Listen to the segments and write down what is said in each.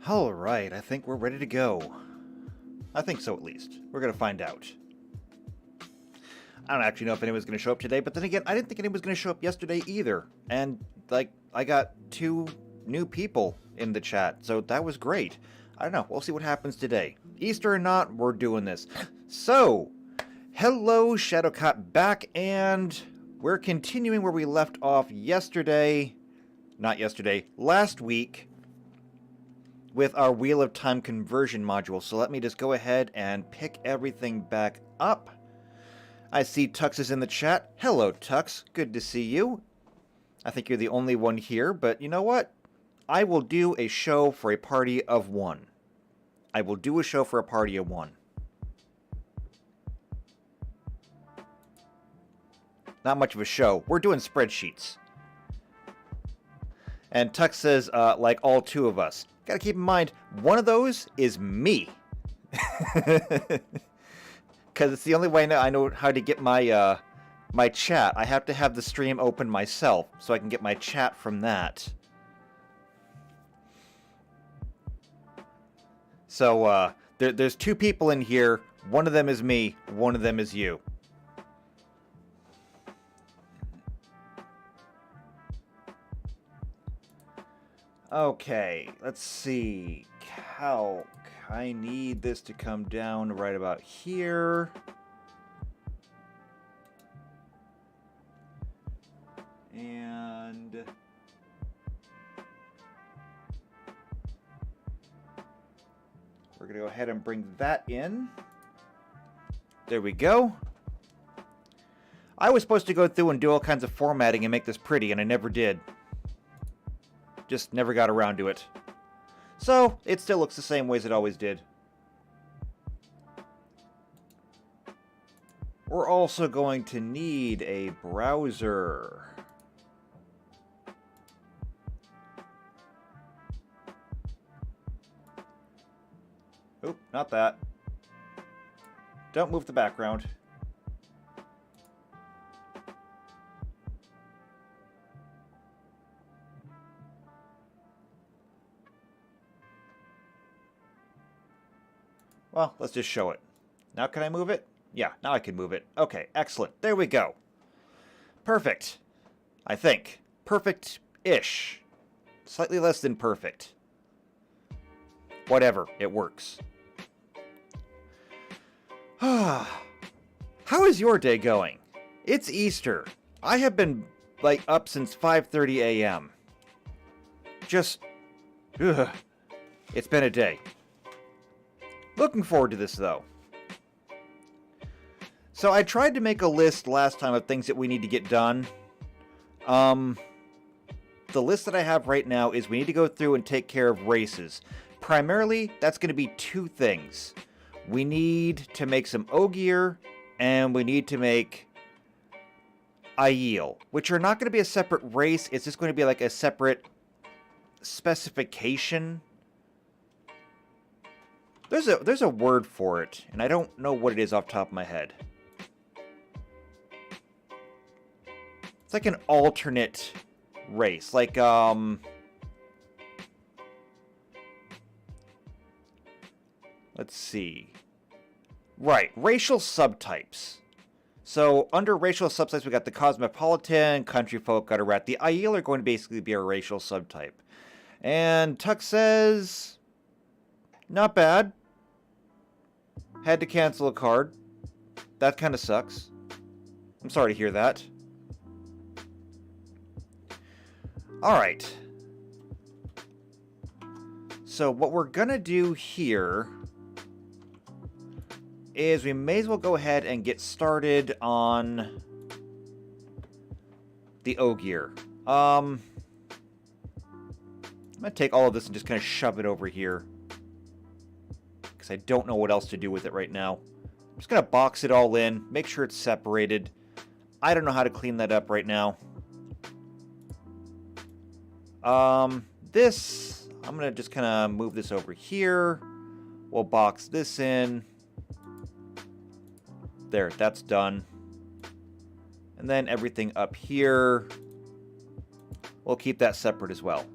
Alright, I think we're ready to go. I think so, at least. We're gonna find out. I don't actually know if anyone's gonna show up today, but then again, I didn't think anyone was gonna show up yesterday either. And, like, I got 2 new people in the chat, so that was great. I don't know, we'll see what happens today. Easter or not, we're doing this. So, hello, Shadowcat back, and we're continuing where we left off yesterday. Not yesterday, last week. With our Wheel of Time conversion module. So let me just go ahead and pick everything back up. I see Tux is in the chat. Hello, Tux. Good to see you. I think you're the only one here, but you know what? I will do a show for a party of 1. I will do a show for a party of 1. Not much of a show. We're doing spreadsheets. And Tux says, like all 2 of us. Gotta keep in mind, one of those is me. Because it's the only way I know how to get my my chat. I have to have the stream open myself, so I can get my chat from that. So, there's 2 people in here. One of them is me, one of them is you. Okay, let's see. Calc. I need this to come down right about here. And we're going to go ahead and bring that in. There we go. I was supposed to go through and do all kinds of formatting and make this pretty, and I never did. Just never got around to it. So, it still looks the same way as it always did. We're also going to need a browser. Oop, not that. Don't move the background. Well, let's just show it. Now can I move it? Yeah, now I can move it. Okay, excellent. There we go. Perfect. I think. Perfect-ish. Slightly less than perfect. Whatever, it works. How is your day going? It's Easter. I have been, like, up since 5:30 a.m. Just, ugh. It's been a day. Looking forward to this, though. So I tried to make a list last time of things that we need to get done. The list that I have right now is we need to go through and take care of races. Primarily, that's going to be 2 things. We need to make some Ogier, and we need to make Aiel, which are not going to be a separate race. It's just going to be like a separate specification. There's a word for it, and I don't know what it is off the top of my head. It's like an alternate race, like let's see. Right, racial subtypes. So under racial subtypes, we got the cosmopolitan, country folk, gutter rat. The Aiel are going to basically be a racial subtype. And Tuck says, not bad. Had to cancel a card. That kind of sucks. I'm sorry to hear that. Alright. So what we're gonna do here is we may as well go ahead and get started on the Ogier. I'm gonna take all of this and just kind of shove it over here. Because I don't know what else to do with it right now. I'm just going to box it all in, make sure it's separated. I don't know how to clean that up right now. This, I'm going to just kind of move this over here. We'll box this in. There, that's done. And then everything up here, we'll keep that separate as well.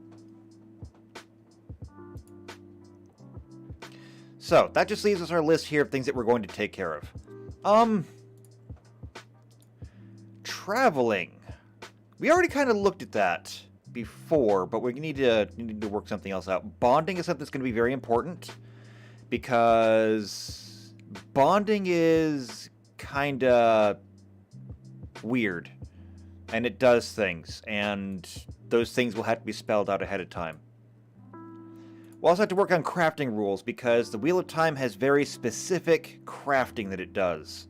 So, that just leaves us our list here of things that we're going to take care of. Traveling. We already kind of looked at that before, but we need to work something else out. Bonding is something that's going to be very important, because bonding is kind of weird, and it does things, and those things will have to be spelled out ahead of time. We'll also have to work on crafting rules, because the Wheel of Time has very specific crafting that it does.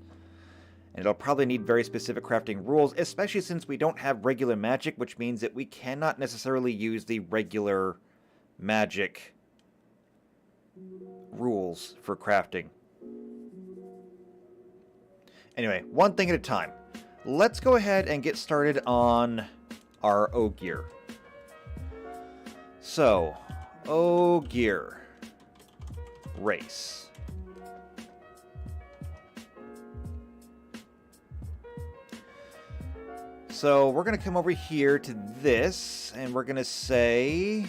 And it'll probably need very specific crafting rules, especially since we don't have regular magic, which means that we cannot necessarily use the regular magic rules for crafting. Anyway, one thing at a time. Let's go ahead and get started on our Ogier. So, Ogier race. So we're going to come over here to this, and we're going to say,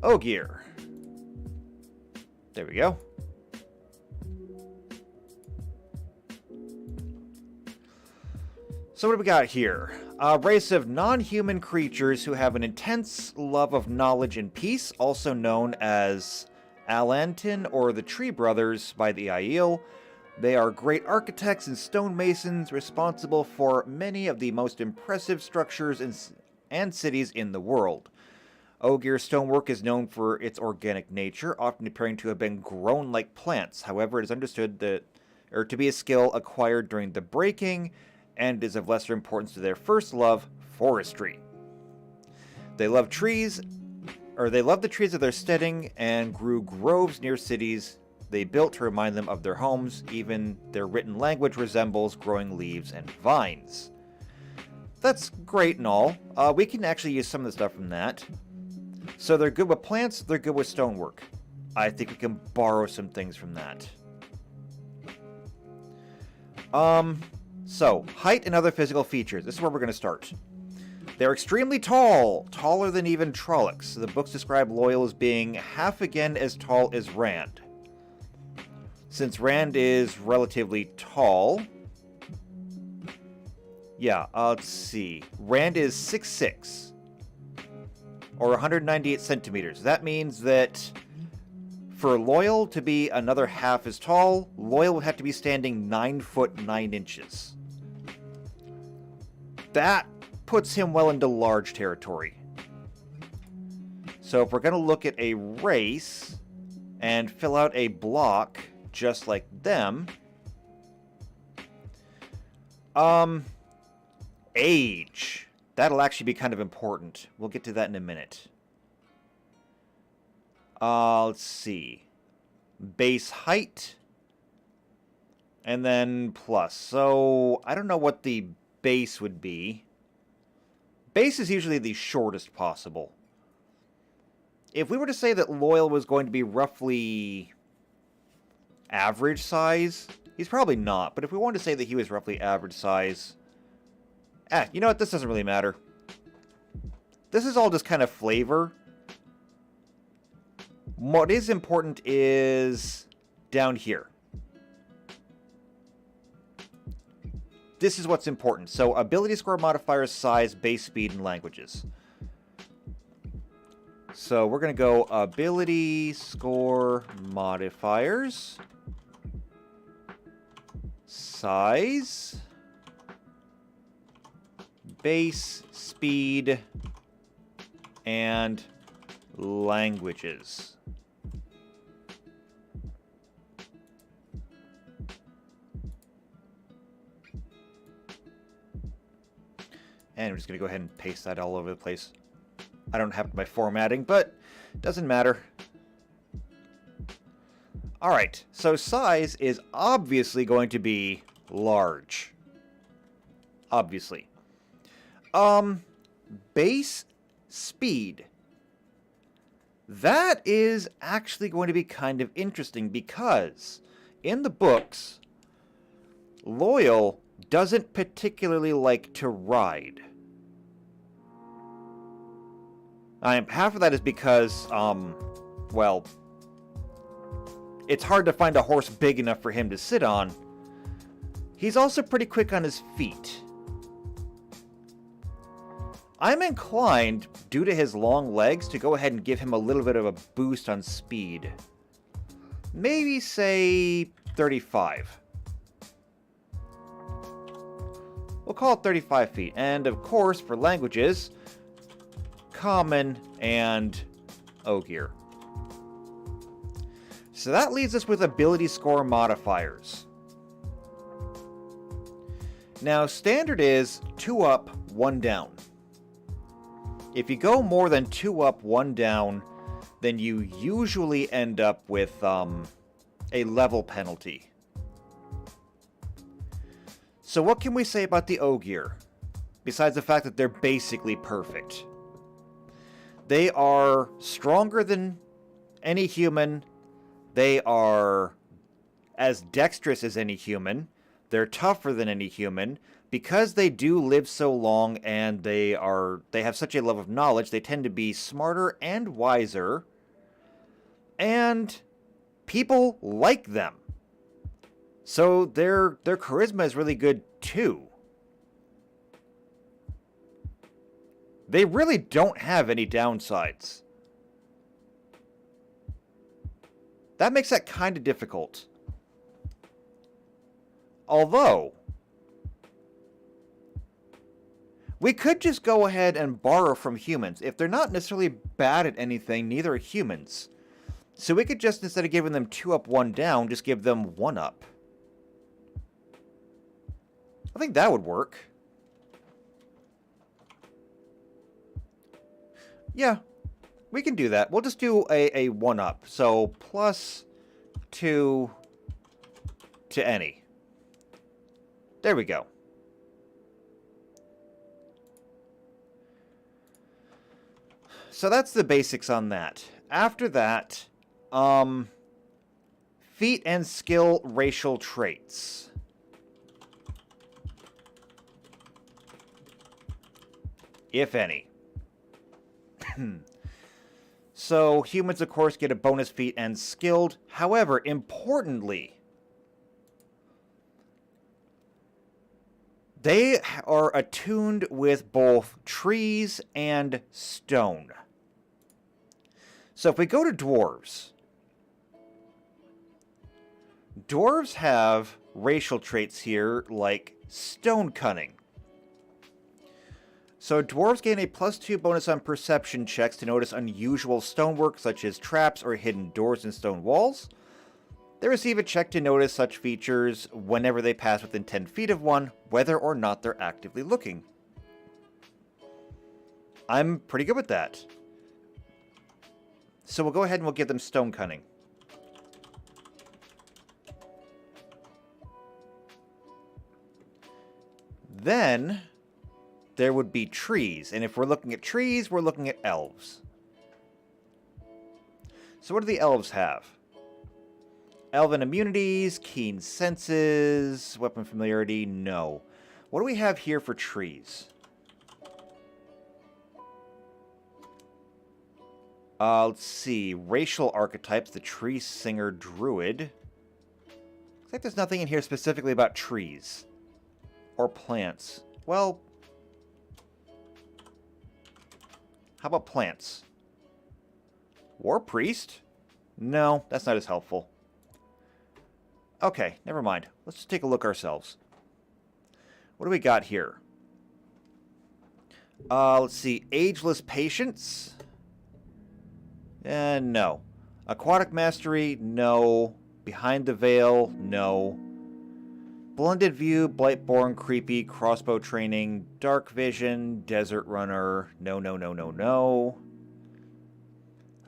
Ogier. There we go. So what do we got here? A race of non-human creatures who have an intense love of knowledge and peace, also known as Alantin or the Tree Brothers by the Aiel. They are great architects and stonemasons, responsible for many of the most impressive structures and cities in the world. Ogier stonework is known for its organic nature, often appearing to have been grown like plants. However, it is understood to be a skill acquired during the breaking, and is of lesser importance to their first love, forestry. They love the trees of their steading, and grew groves near cities they built to remind them of their homes. Even their written language resembles growing leaves and vines. That's great and all. We can actually use some of the stuff from that. So they're good with plants, they're good with stonework. I think we can borrow some things from that. So, height and other physical features. This is where we're going to start. They're extremely tall, taller than even Trollocs. The books describe Loyal as being half again as tall as Rand. Since Rand is relatively tall... Yeah, let's see. Rand is 6'6", or 198 centimeters. That means that for Loyal to be another half as tall, Loyal would have to be standing 9 foot 9 inches. That puts him well into large territory. So if we're going to look at a race and fill out a block just like them, age. That'll actually be kind of important. We'll get to that in a minute. Let's see. Base height. And then plus. So, I don't know what the base would be. Base is usually the shortest possible. If we were to say that Loyal was going to be roughly average size, he's probably not. But if we wanted to say that he was roughly average size... you know what? This doesn't really matter. This is all just kind of flavor. What is important is down here. This is what's important. So, ability score modifiers, size, base speed, and languages. So, we're going to go ability score modifiers, size, base speed, and languages. And I'm just going to go ahead and paste that all over the place. I don't have my formatting, but it doesn't matter. Alright, so size is obviously going to be large. Obviously. Base speed. That is actually going to be kind of interesting because in the books, Loyal doesn't particularly like to ride. Half of that is because, well, it's hard to find a horse big enough for him to sit on. He's also pretty quick on his feet. I'm inclined, due to his long legs, to go ahead and give him a little bit of a boost on speed. Maybe, say, 35. We'll call it 35 feet. And, of course, for languages, Common and Ogier. So that leaves us with ability score modifiers. Now, standard is 2 up, 1 down. If you go more than 2 up, 1 down, then you usually end up with a level penalty. So what can we say about the Ogier, besides the fact that they're basically perfect? They are stronger than any human. They are as dexterous as any human. They're tougher than any human. Because they do live so long and they have such a love of knowledge, they tend to be smarter and wiser. And people like them. So their charisma is really good too. They really don't have any downsides. That makes that kind of difficult. Although, we could just go ahead and borrow from humans. If they're not necessarily bad at anything, neither are humans. So we could just, instead of giving them 2 up, 1 down, just give them 1 up. I think that would work. Yeah, we can do that. We'll just do a 1 up. So plus 2 to any. There we go. So that's the basics on that. After that, feat and skill racial traits. If any. So humans, of course, get a bonus feat and skilled. However, importantly, they are attuned with both trees and stone. So if we go to dwarves, dwarves have racial traits here like stone cunning. So dwarves gain a +2 bonus on perception checks to notice unusual stonework such as traps or hidden doors and stone walls. They receive a check to notice such features whenever they pass within 10 feet of one, whether or not they're actively looking. I'm pretty good with that. So we'll go ahead and we'll give them stone cunning. Then there would be trees, and if we're looking at trees, we're looking at elves. So what do the elves have? Elven immunities, keen senses, weapon familiarity, no. What do we have here for trees? Let's see. Racial archetypes, the tree singer druid. Looks like there's nothing in here specifically about trees. Or plants. Well, how about plants? War priest? No, that's not as helpful. Okay, never mind. Let's just take a look ourselves. What do we got here? Let's see. Ageless patience? No. Aquatic mastery? No. Behind the veil? No. Blended view, Blightborn, creepy, crossbow training, dark vision, desert runner? No, no, no, no, no.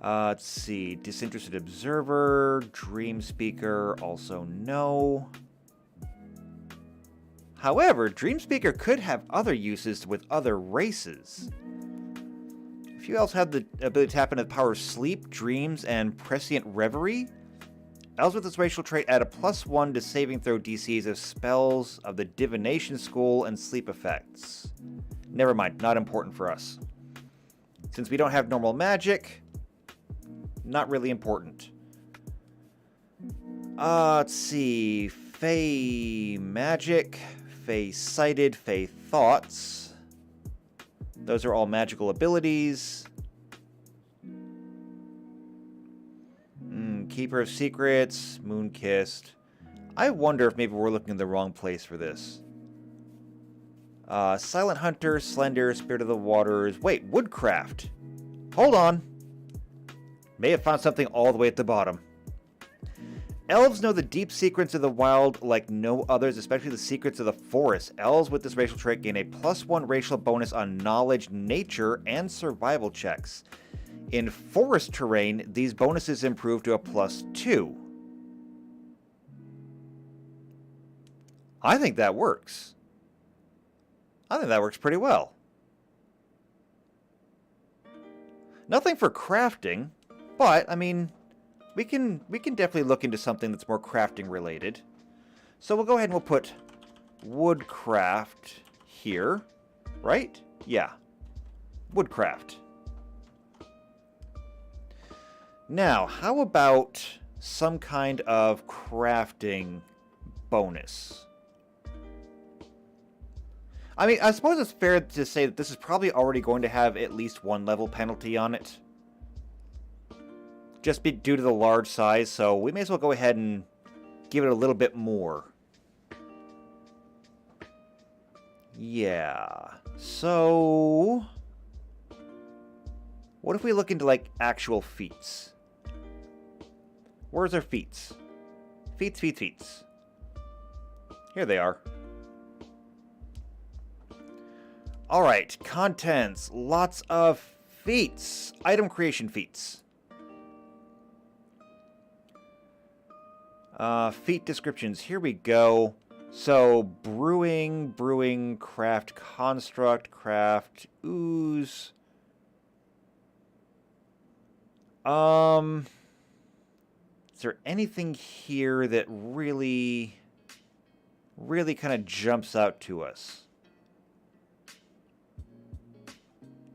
Let's see. Disinterested observer, dream speaker, also no. However, dream speaker could have other uses with other races. A few elves have the ability to tap into the power of sleep, dreams, and prescient reverie. Elves with this racial trait add a +1 to saving throw DCs of spells of the divination school and sleep effects. Never mind, not important for us. Since we don't have normal magic, not really important. Let's see. Fey magic, Fey sighted, Fey thoughts. Those are all magical abilities. Keeper of secrets, moon kissed. I wonder if maybe we're looking in the wrong place for this. Silent hunter, slender, spirit of the waters. Wait, woodcraft. Hold on. May have found something all the way at the bottom. Elves know the deep secrets of the wild like no others, especially the secrets of the forest. Elves with this racial trait gain a +1 racial bonus on knowledge, nature, and survival checks. In forest terrain, these bonuses improve to a +2. I think that works. I think that works pretty well. Nothing for crafting, but, I mean, we can definitely look into something that's more crafting related. So we'll go ahead and we'll put woodcraft here, right? Yeah, woodcraft. Now, how about some kind of crafting bonus? I mean, I suppose it's fair to say that this is probably already going to have at least 1 level penalty on it. Just due to the large size, so we may as well go ahead and give it a little bit more. Yeah. So what if we look into, like, actual feats? Where's our feats? Feats. Here they are. Alright, contents. Lots of feats. Item creation feats. Feat descriptions. Here we go. So, brewing, craft construct, craft ooze. Is there anything here that really kind of jumps out to us?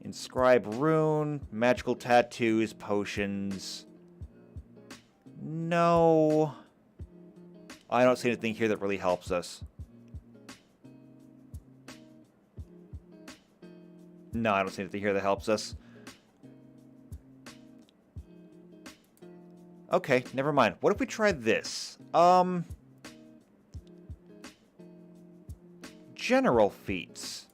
Inscribe rune, magical tattoos, potions. No. I don't see anything here that really helps us. No, I don't see anything here that helps us. Okay, never mind. What if we try this? General feats.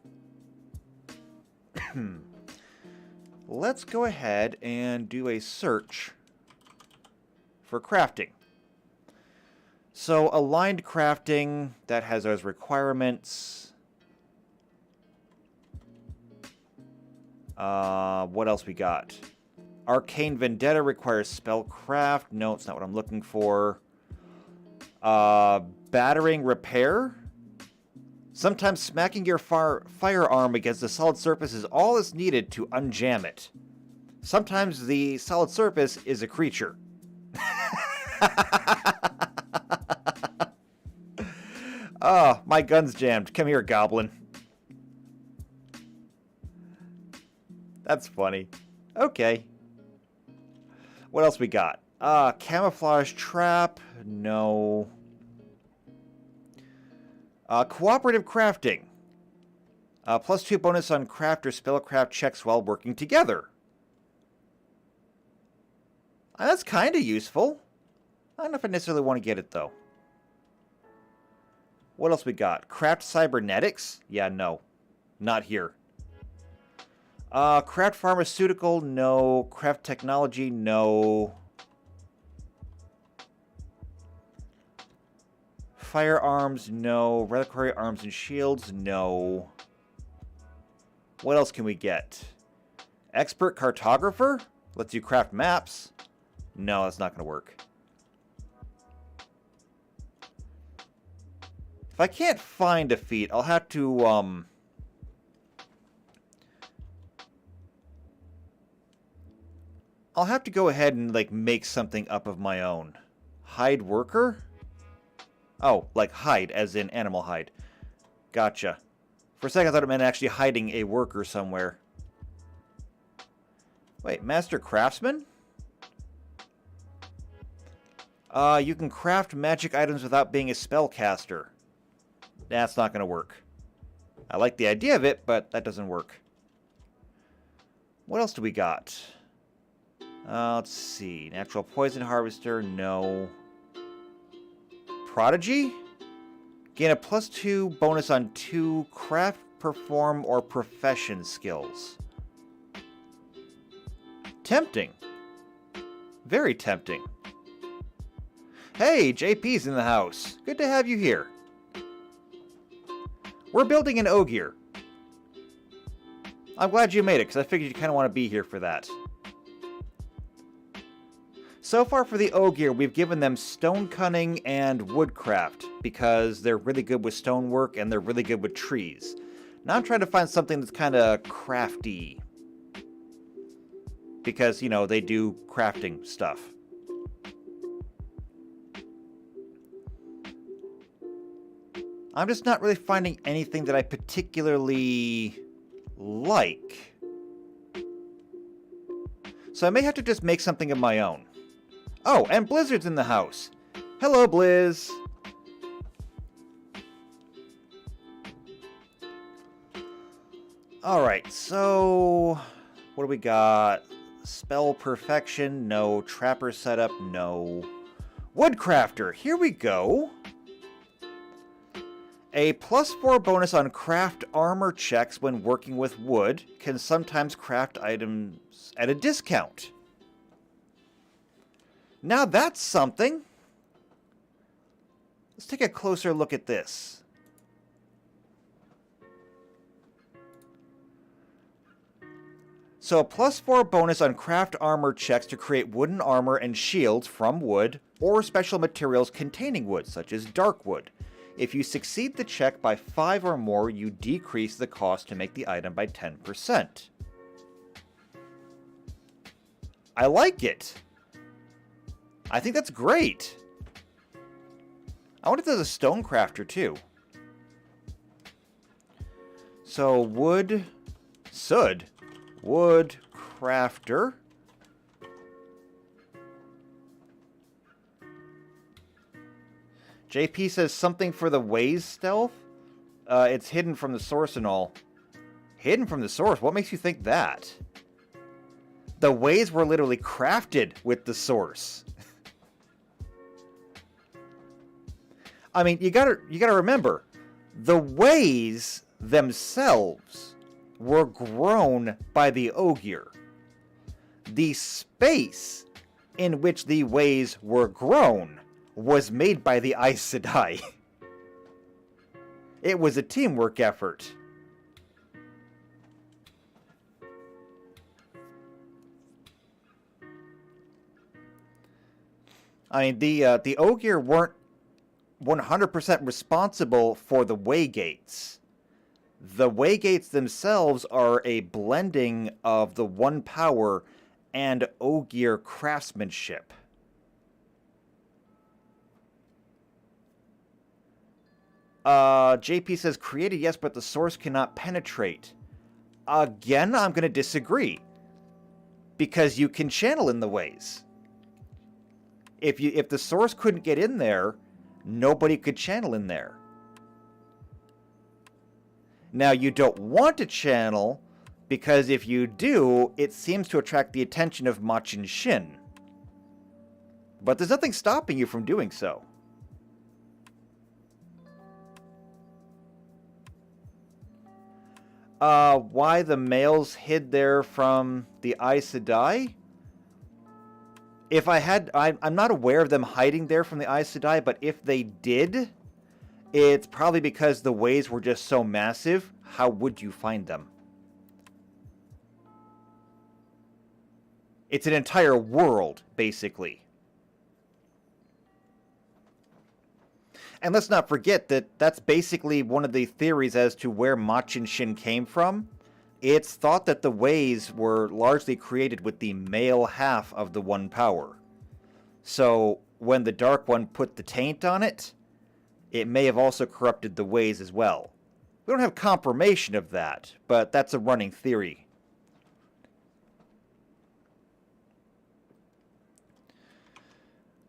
Let's go ahead and do a search for crafting. So, aligned crafting, that has those requirements. What else we got? Arcane Vendetta requires spellcraft. No, it's not what I'm looking for. Battering repair. Sometimes smacking your firearm against a solid surface is all that's needed to unjam it. Sometimes the solid surface is a creature. Oh, my gun's jammed. Come here, goblin. That's funny. Okay. What else we got? Camouflage trap. No. Cooperative crafting. +2 bonus on craft or spellcraft checks while working together. That's kind of useful. I don't know if I necessarily want to get it, though. What else we got? Craft cybernetics? Yeah, no. Not here. Craft pharmaceutical? No. Craft technology? No. Firearms? No. Reliquary arms and shields? No. What else can we get? Expert cartographer? Lets you craft maps? No, that's not going to work. If I can't find a feat, I'll have to, I'll have to go ahead and, like, make something up of my own. Hide worker? Oh, like hide, as in animal hide. Gotcha. For a second, I thought it meant actually hiding a worker somewhere. Wait, Master Craftsman? You can craft magic items without being a spellcaster. That's not going to work. I like the idea of it, but that doesn't work. What else do we got? Let's see. Natural Poison Harvester, no. Prodigy? Gain a +2 bonus on 2 craft, perform, or profession skills. Tempting. Very tempting. Hey, JP's in the house. Good to have you here. We're building an Ogier. I'm glad you made it, because I figured you kind of want to be here for that. So far for the Ogier, we've given them stone cunning and woodcraft, because they're really good with stonework and they're really good with trees. Now I'm trying to find something that's kind of crafty. Because, you know, they do crafting stuff. I'm just not really finding anything that I particularly like. So I may have to just make something of my own. Oh, and Blizzard's in the house. Hello, Blizz. Alright, so what do we got? Spell perfection, no. Trapper setup, no. Woodcrafter, here we go. A +4 bonus on craft armor checks when working with wood, can sometimes craft items at a discount. Now that's something. Let's take a closer look at this. So a +4 bonus on craft armor checks to create wooden armor and shields from wood or special materials containing wood, such as dark wood. If you succeed the check by 5 or more, you decrease the cost to make the item by 10%. I like it. I think that's great. I wonder if there's a stone crafter too. So wood crafter. JP says something for the Waze stealth. It's hidden from the source and all. Hidden from the source? What makes you think that? The Ways were literally crafted with the source. I mean, you gotta remember, the Ways themselves were grown by the Ogier. The space in which the Ways were grown was made by the Aes Sedai. It was a teamwork effort. I mean, the Ogier weren't 100% responsible for the Waygates. The Waygates themselves are a blending of the One Power and Ogier craftsmanship. JP says, created, yes, but the source cannot penetrate. Again, I'm going to disagree. Because you can channel in the Ways. If the source couldn't get in there, nobody could channel in there. Now, you don't want to channel, because if you do, it seems to attract the attention of Machin Shin. But there's nothing stopping you from doing so. Why the males hid there from the Aes Sedai? I'm not aware of them hiding there from the Aes Sedai, but if they did, it's probably because the Ways were just so massive. How would you find them? It's an entire world, basically. And let's not forget that that's basically one of the theories as to where Machin Shin came from. It's thought that the Ways were largely created with the male half of the One Power. So when the Dark One put the taint on it, it may have also corrupted the Ways as well. We don't have confirmation of that, but that's a running theory.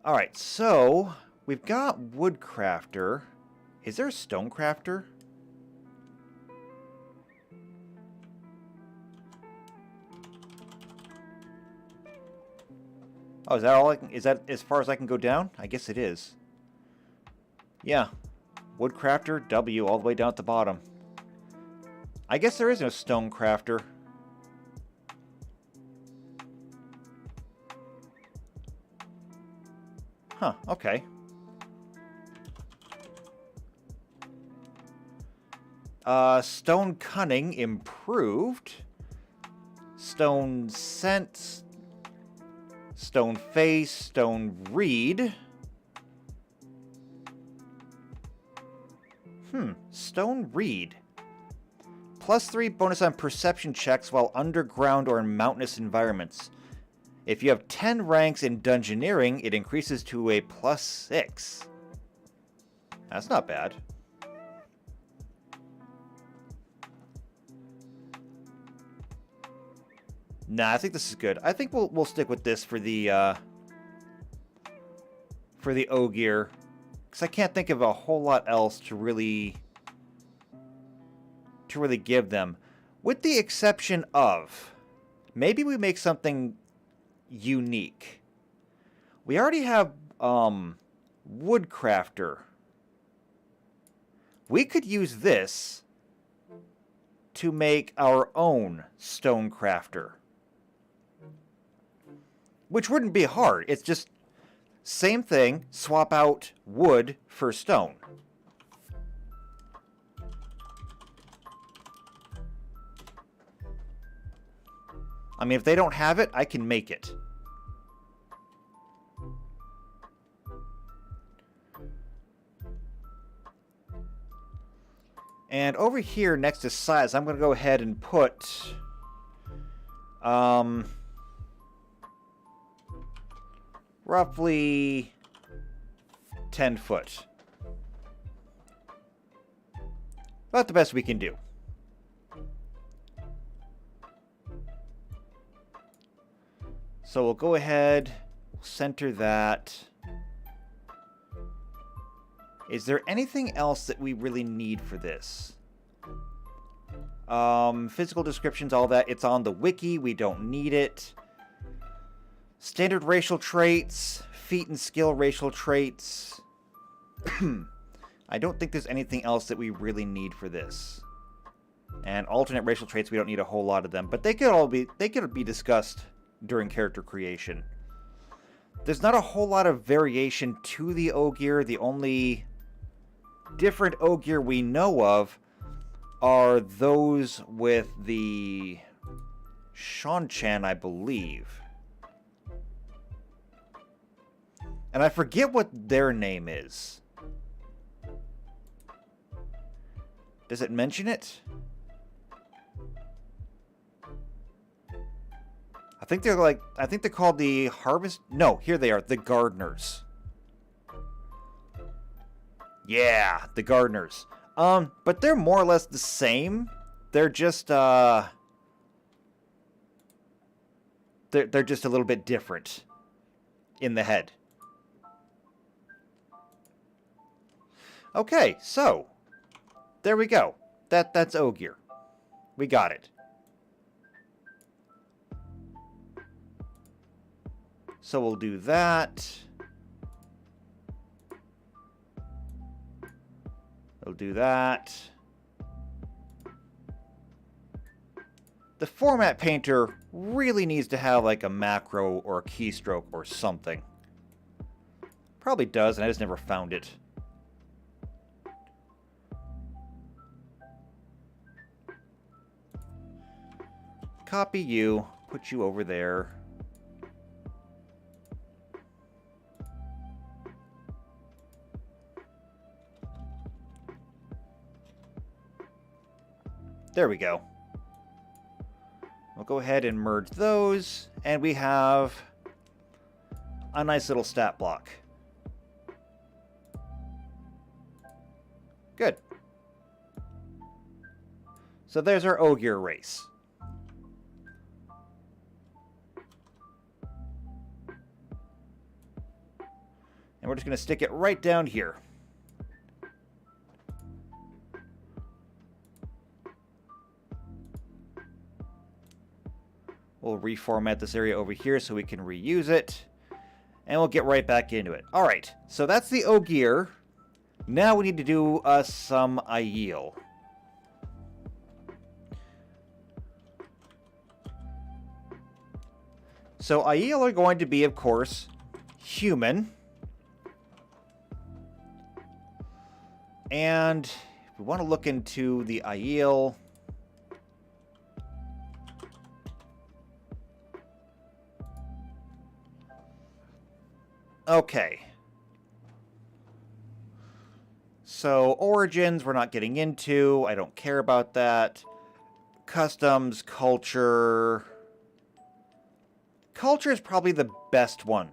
Alright, so we've got woodcrafter. Is there a stonecrafter? Oh, is that all I can, is that as far as I can go down? I guess it is. Yeah. Woodcrafter, W, all the way down at the bottom. I guess there is no stonecrafter. Huh, okay. Stone cunning improved. Stone sense. Stone face. Stone read. Stone read. +3 bonus on perception checks while underground or in mountainous environments. If you have 10 ranks in dungeoneering, it increases to a +6. That's not bad. Nah, I think this is good. I think we'll stick with this for the Ogier, because I can't think of a whole lot else to really give them, with the exception of maybe we make something unique. We already have woodcrafter. We could use this to make our own stonecrafter, which wouldn't be hard. It's just same thing, swap out wood for stone. I mean, if they don't have it, I can make it. And over here next to size, I'm going to go ahead and put roughly 10 foot. About the best we can do. So we'll go ahead, center that. Is there anything else that we really need for this? Physical descriptions, all that. It's on the wiki. We don't need it. Standard racial traits. Feat and skill racial traits. I don't think there's anything else that we really need for this. And alternate racial traits, we don't need a whole lot of them. But they could be discussed during character creation. There's not a whole lot of variation to the Ogier. The only different Ogier we know of are those with the Shanchan, I believe. And I forget what their name is. Does it mention it? I think they're called the Harvest... No, here they are, the Gardeners. Yeah, the Gardeners. But they're more or less the same. They're just, they're just a little bit different in the head. Okay, so there we go. That's Ogier. We got it. So we'll do that. We'll do that. The format painter really needs to have like a macro or a keystroke or something. Probably does, and I just never found it. Copy you, put you over there. There we go. We'll go ahead and merge those, and we have a nice little stat block. Good. So there's our Ogier race. we're just going to stick it right down here. We'll reformat this area over here so we can reuse it. And we'll get right back into it. Alright, so that's the Ogier. Now we need to do some Aiel. So Aiel are going to be, of course, human. And if we want to look into the Aiel... Okay. So, origins, we're not getting into. I don't care about that. Customs, culture... Culture is probably the best one.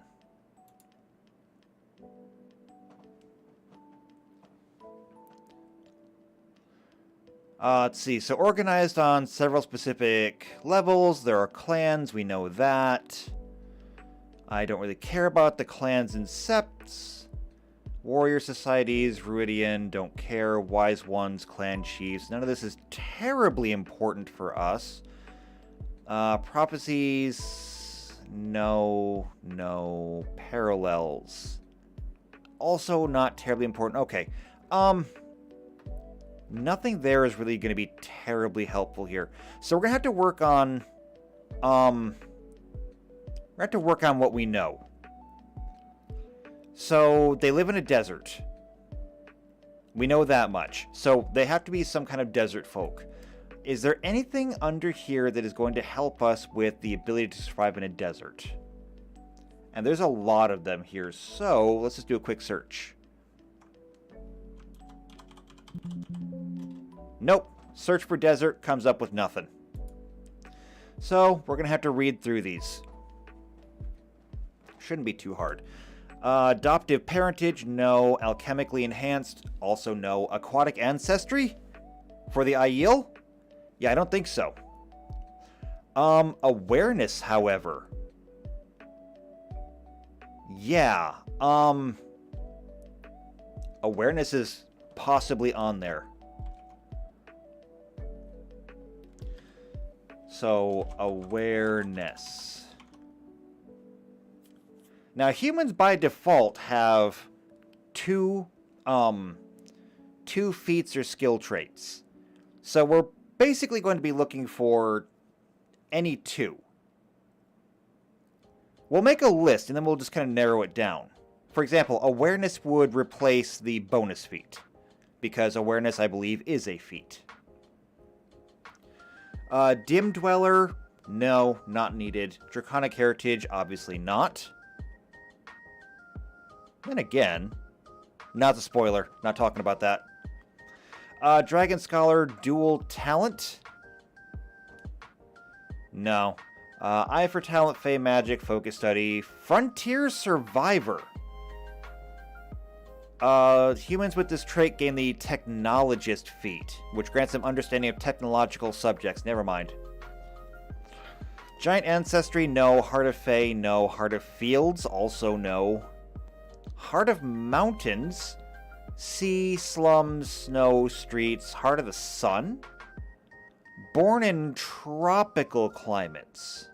Let's see. So, organized on several specific levels. There are clans, we know that. I don't really care about the clans and septs. Warrior societies, Ruidian, don't care. Wise ones, clan chiefs. None of this is terribly important for us. Prophecies, no. Parallels, also not terribly important. Okay. Nothing there is really going to be terribly helpful here. So we're going to have to work on... We have to work on what we know. So, they live in a desert. We know that much. So, they have to be some kind of desert folk. Is there anything under here that is going to help us with the ability to survive in a desert? And there's a lot of them here, so let's just do a quick search. Nope. Search for desert comes up with nothing. So, we're going to have to read through these. Shouldn't be too hard. Adoptive parentage, no. Alchemically enhanced, also no. Aquatic ancestry for the Aiel? Yeah, I don't think so. Awareness, however. Yeah. Awareness is possibly on there. So, awareness. Now, humans by default have two feats or skill traits. So we're basically going to be looking for any two. We'll make a list, and then we'll just kind of narrow it down. For example, awareness would replace the bonus feat, because awareness, I believe, is a feat. Dim Dweller, no, not needed. Draconic Heritage, obviously not. Then again, not a spoiler, not talking about that. Dragon Scholar, Dual Talent? No. Eye for Talent, Fey Magic, Focus Study, Frontier Survivor. Humans with this trait gain the Technologist feat, which grants them understanding of technological subjects. Never mind. Giant Ancestry, no. Heart of Fey, no. Heart of Fields, also no. Heart of Mountains, sea, slums, snow, streets. Heart of the Sun? Born in tropical climates.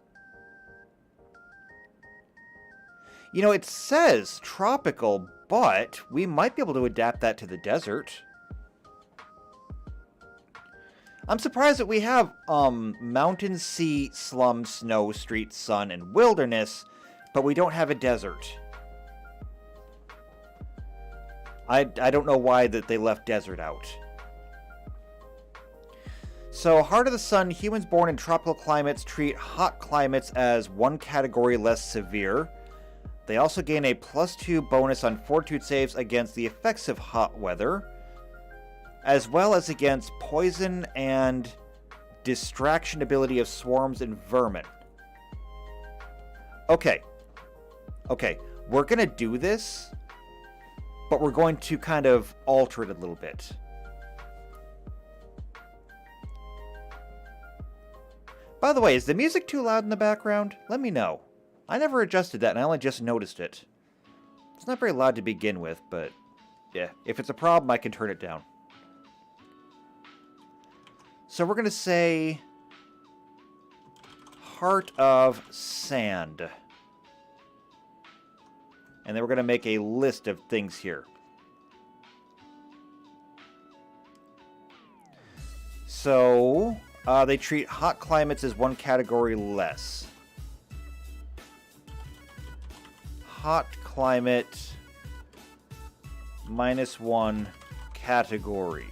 You know, it says tropical, but we might be able to adapt that to the desert. I'm surprised that we have mountain, sea, slum, snow, street, sun, and wilderness, but we don't have a desert. I don't know why that they left desert out. So, Heart of the Sun, humans born in tropical climates treat hot climates as one category less severe. They also gain a +2 bonus on fortitude saves against the effects of hot weather, as well as against poison and distraction ability of swarms and vermin. Okay, we're gonna do this, but we're going to kind of alter it a little bit. By the way, is the music too loud in the background? Let me know. I never adjusted that, and I only just noticed it. It's not very loud to begin with, but yeah, if it's a problem, I can turn it down. So we're going to say Heart of Sand. And then we're going to make a list of things here. So, they treat hot climates as one category less. Hot climate -1 category.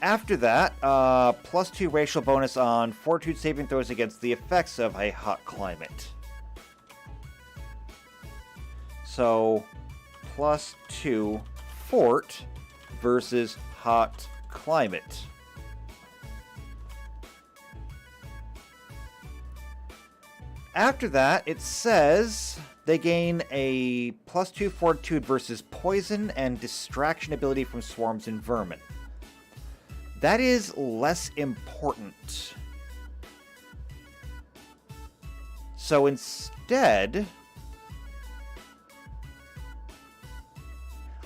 After that, +2 racial bonus on fortitude saving throws against the effects of a hot climate. So, +2 fort versus hot climate. After that, it says they gain a +2 fortitude versus poison and distraction ability from swarms and vermin. That is less important. So instead,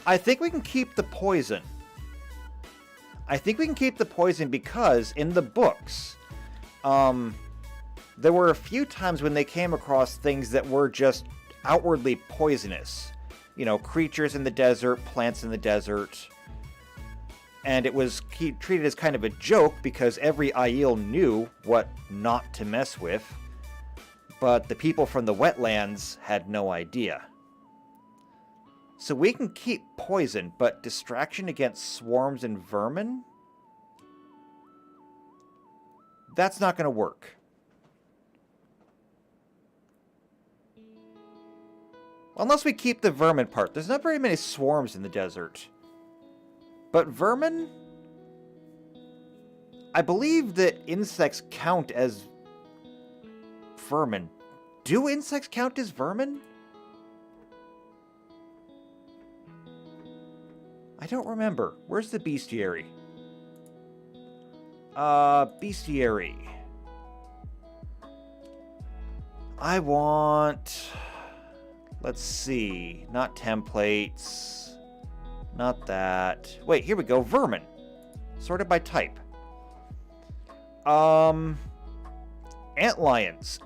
I think we can keep the poison. Because in the books, there were a few times when they came across things that were just outwardly poisonous. You know, creatures in the desert, plants in the desert. And it was treated as kind of a joke because every Aiel knew what not to mess with. But the people from the wetlands had no idea. So we can keep poison, but distraction against swarms and vermin? That's not going to work. Unless we keep the vermin part. There's not very many swarms in the desert. But vermin? I believe that insects count as vermin. Do insects count as vermin? I don't remember. Where's the bestiary? Bestiary. I want... Let's see. Not templates. Not that. Wait, here we go. Vermin. Sorted by type. Antlions.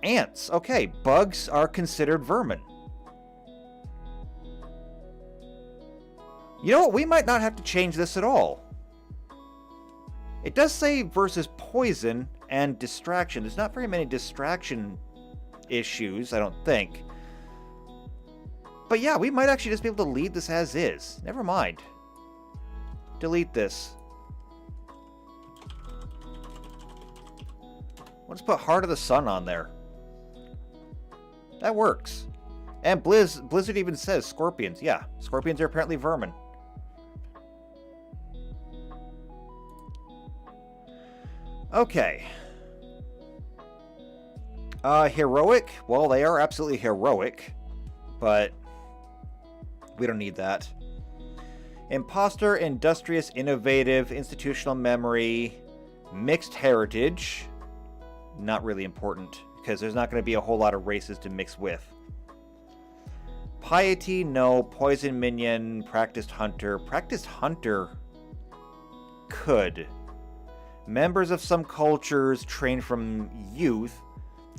Ants. Okay, bugs are considered vermin. You know what? We might not have to change this at all. It does say versus poison and distraction. There's not very many distraction issues, I don't think. But yeah, we might actually just be able to leave this as is. Never mind. Delete this. We'll just put Heart of the Sun on there. That works. And Blizzard even says scorpions. Yeah, scorpions are apparently vermin. Okay. Heroic? Well, they are absolutely heroic. But we don't need that. Imposter, industrious, innovative, institutional memory, mixed heritage. Not really important, because there's not going to be a whole lot of races to mix with. Piety, no. Poison minion, practiced hunter. Practiced hunter could. Members of some cultures train from youth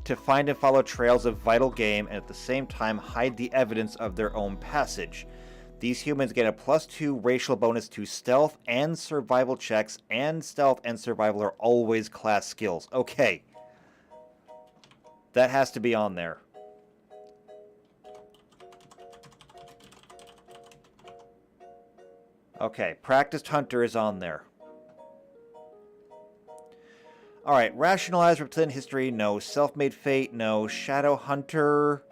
to find and follow trails of vital game and at the same time hide the evidence of their own passage. These humans get a +2 racial bonus to stealth and survival checks, and stealth and survival are always class skills. Okay. That has to be on there. Okay, practiced hunter is on there. Alright, rationalized reptilian history, no. Self-made fate, no. Shadow hunter.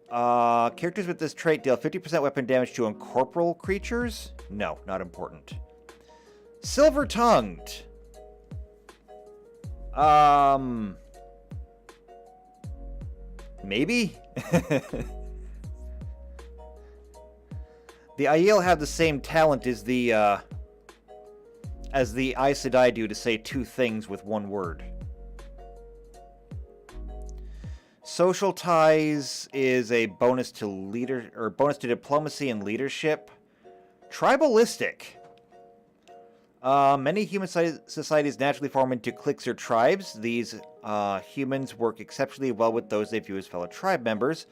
Characters with this trait deal 50% weapon damage to incorporeal creatures? No, not important. Silver-tongued. Maybe? The Aiel have the same talent as the Aes Sedai do to say two things with one word. Social ties is a bonus to bonus to diplomacy and leadership. Tribalistic. Many human societies naturally form into cliques or tribes. These humans work exceptionally well with those they view as fellow tribe members.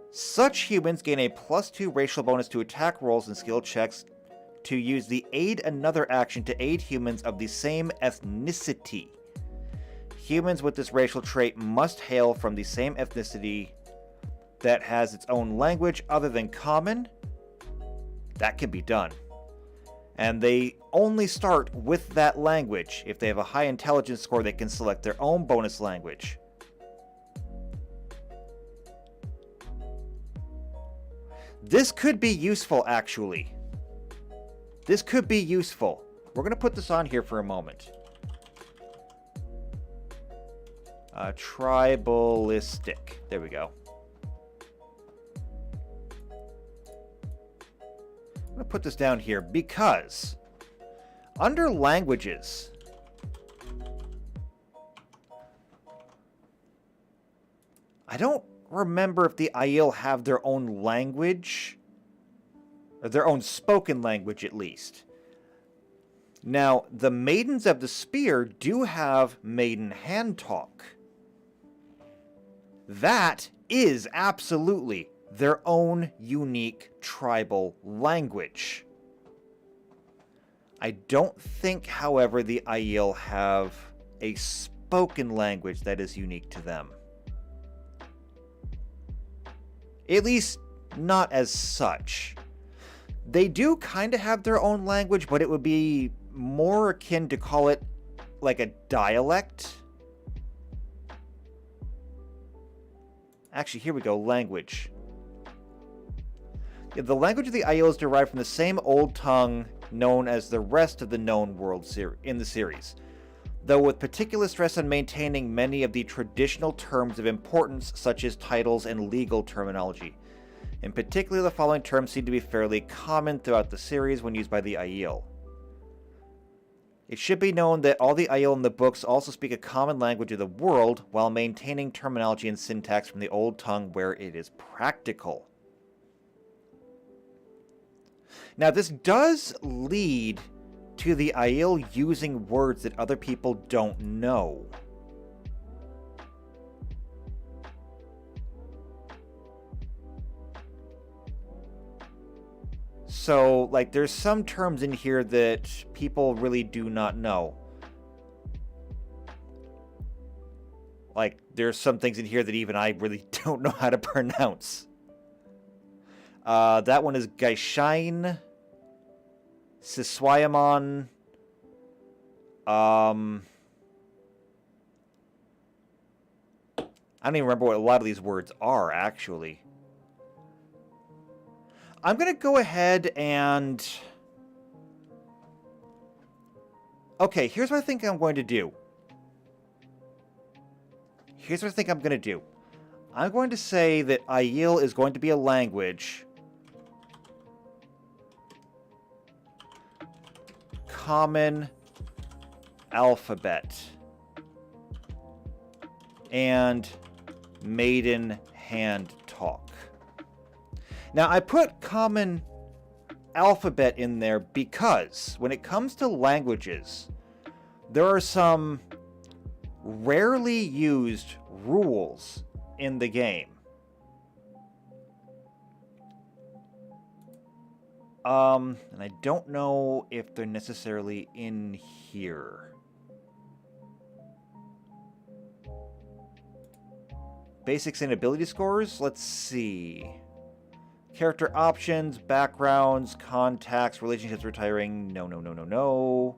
Such humans gain a +2 racial bonus to attack rolls and skill checks to use the aid another action to aid humans of the same ethnicity. Humans with this racial trait must hail from the same ethnicity that has its own language other than common. That can be done. And they only start with that language. If they have a high intelligence score, they can select their own bonus language. This could be useful, actually. This could be useful. We're going to put this on here for a moment. Tribalistic. There we go. I'm going to put this down here because under languages, I don't remember if the Aiel have their own language, or their own spoken language at least. Now, the Maidens of the Spear do have Maiden Hand Talk. That is absolutely their own unique tribal language. I don't think, however, the Aiel have a spoken language that is unique to them. At least, not as such. They do kind of have their own language, but it would be more akin to call it like a dialect. Actually, here we go, language. Yeah, the language of the Aiel is derived from the same old tongue known as the rest of the known world in the series, though with particular stress on maintaining many of the traditional terms of importance such as titles and legal terminology. In particular, the following terms seem to be fairly common throughout the series when used by the Aiel. It should be known that all the Aiel in the books also speak a common language of the world while maintaining terminology and syntax from the old tongue where it is practical. Now, this does lead to the Aiel using words that other people don't know. So, like, there's some terms in here that people really do not know. Like, there's some things in here that even I really don't know how to pronounce. That one is Gaishain, Siswayamon, I don't even remember what a lot of these words are, actually. I'm going to go ahead and... Okay, here's what I think I'm going to do. Here's what I think I'm going to do. I'm going to say that Aiel is going to be a language. Common alphabet. And Maiden Hand Talk. Now, I put common alphabet in there because when it comes to languages, there are some rarely used rules in the game. And I don't know if they're necessarily in here. Basics and ability scores? Let's see. Character options, backgrounds, contacts, relationships, retiring. No, no, no, no, no.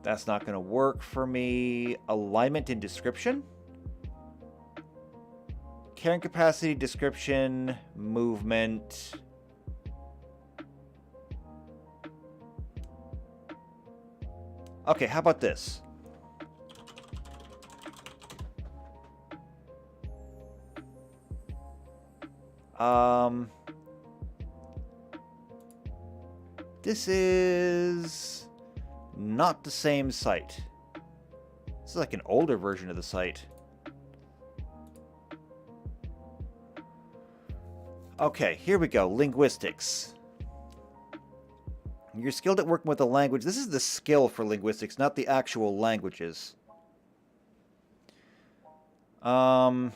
That's not going to work for me. Alignment and description. Carrying capacity, description, movement. Okay, how about this? This is not the same site. This is like an older version of the site. Okay, here we go. Linguistics. You're skilled at working with a language. This is the skill for linguistics, not the actual languages. Let's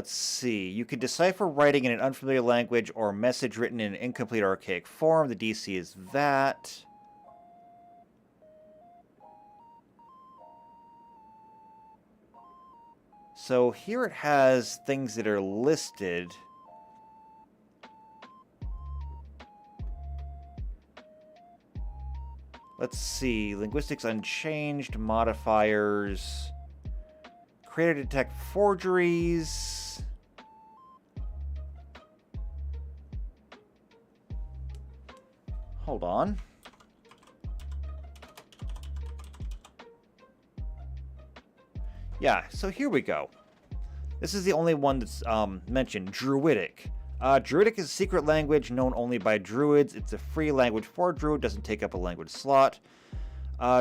see. You can decipher writing in an unfamiliar language or message written in an incomplete or archaic form. The DC is that. So here it has things that are listed. Let's see. Linguistics unchanged. Modifiers. Create or detect forgeries. Hold on. Yeah, so here we go. This is the only one that's mentioned. Druidic. Druidic is a secret language known only by druids. It's a free language for druid. Doesn't take up a language slot.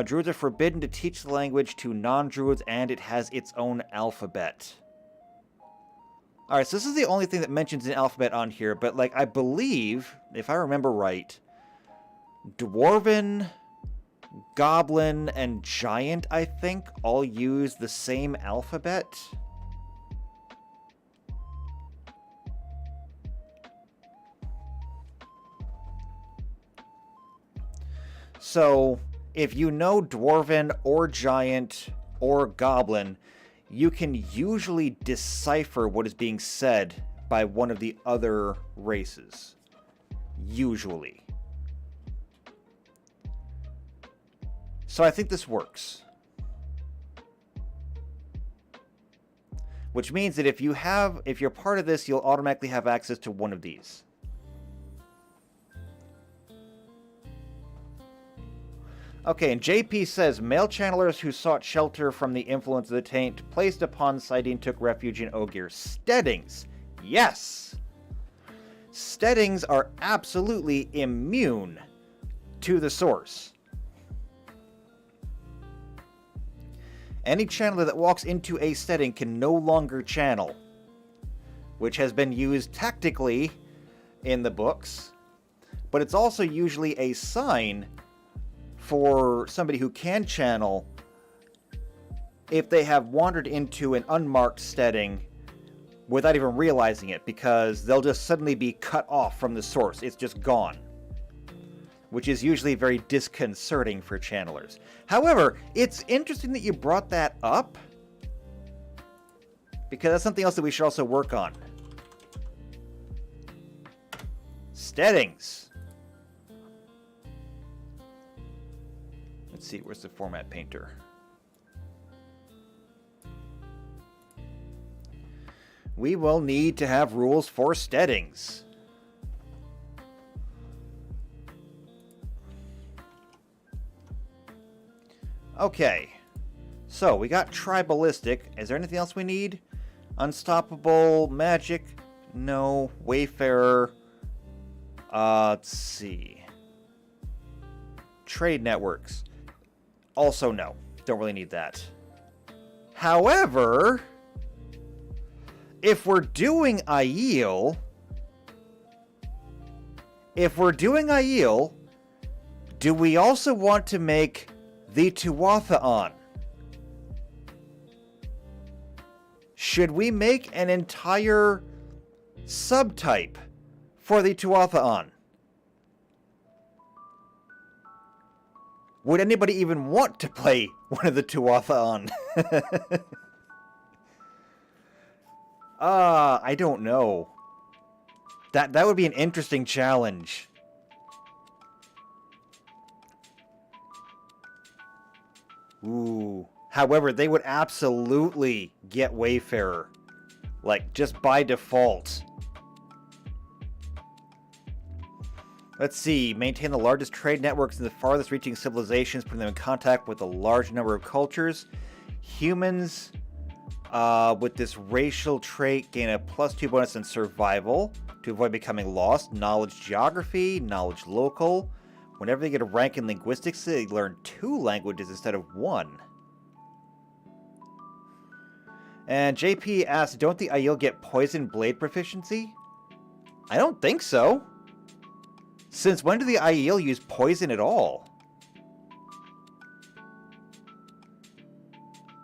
Druids are forbidden to teach the language to non-druids, and it has its own alphabet. Alright, so this is the only thing that mentions an alphabet on here, but, like, I believe, if I remember right, Dwarven, Goblin, and Giant, I think, all use the same alphabet. So, if you know Dwarven or Giant or Goblin, you can usually decipher what is being said by one of the other races. Usually. So I think this works. Which means that if you're part of this, you'll automatically have access to one of these. Okay, and JP says, male channelers who sought shelter from the influence of the taint placed upon sighting took refuge in Ogier. Steadings. Yes! Steadings are absolutely immune to the source. Any channeler that walks into a steading can no longer channel, which has been used tactically in the books, but it's also usually a sign for somebody who can channel if they have wandered into an unmarked steading without even realizing it, because they'll just suddenly be cut off from the source. It's just gone, which is usually very disconcerting for channelers. However, it's interesting that you brought that up, because that's something else that we should also work on. Steadings. Let's see, where's the format painter? We will need to have rules for steadings. Okay, so we got tribalistic. Is there anything else we need? Unstoppable, magic, no. Wayfarer. Let's see. Trade networks. Also no, don't really need that. However, if we're doing Aiel, do we also want to make the Tuatha? Should we make an entire subtype for the Tuatha? Would anybody even want to play one of the Tuatha? I don't know. That would be an interesting challenge. Ooh. However, they would absolutely get Wayfarer. Like, just by default. Let's see. Maintain the largest trade networks in the farthest reaching civilizations, putting them in contact with a large number of cultures. Humans, with this racial trait, gain a +2 bonus in survival to avoid becoming lost. Knowledge geography, knowledge local. Whenever they get a rank in linguistics, they learn 2 languages instead of 1. And JP asks, don't the Aiel get poison blade proficiency? I don't think so. Since when do the Aiel use poison at all?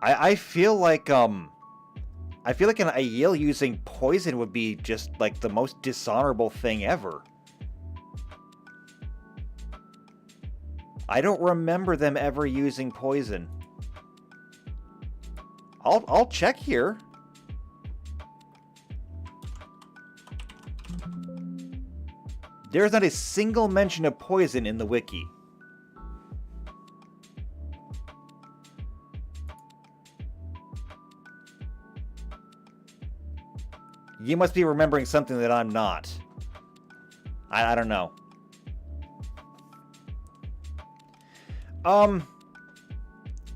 I feel like an Aiel using poison would be just like the most dishonorable thing ever. I don't remember them ever using poison. I'll check here. There's not a single mention of poison in the wiki. You must be remembering something that I'm not. I don't know.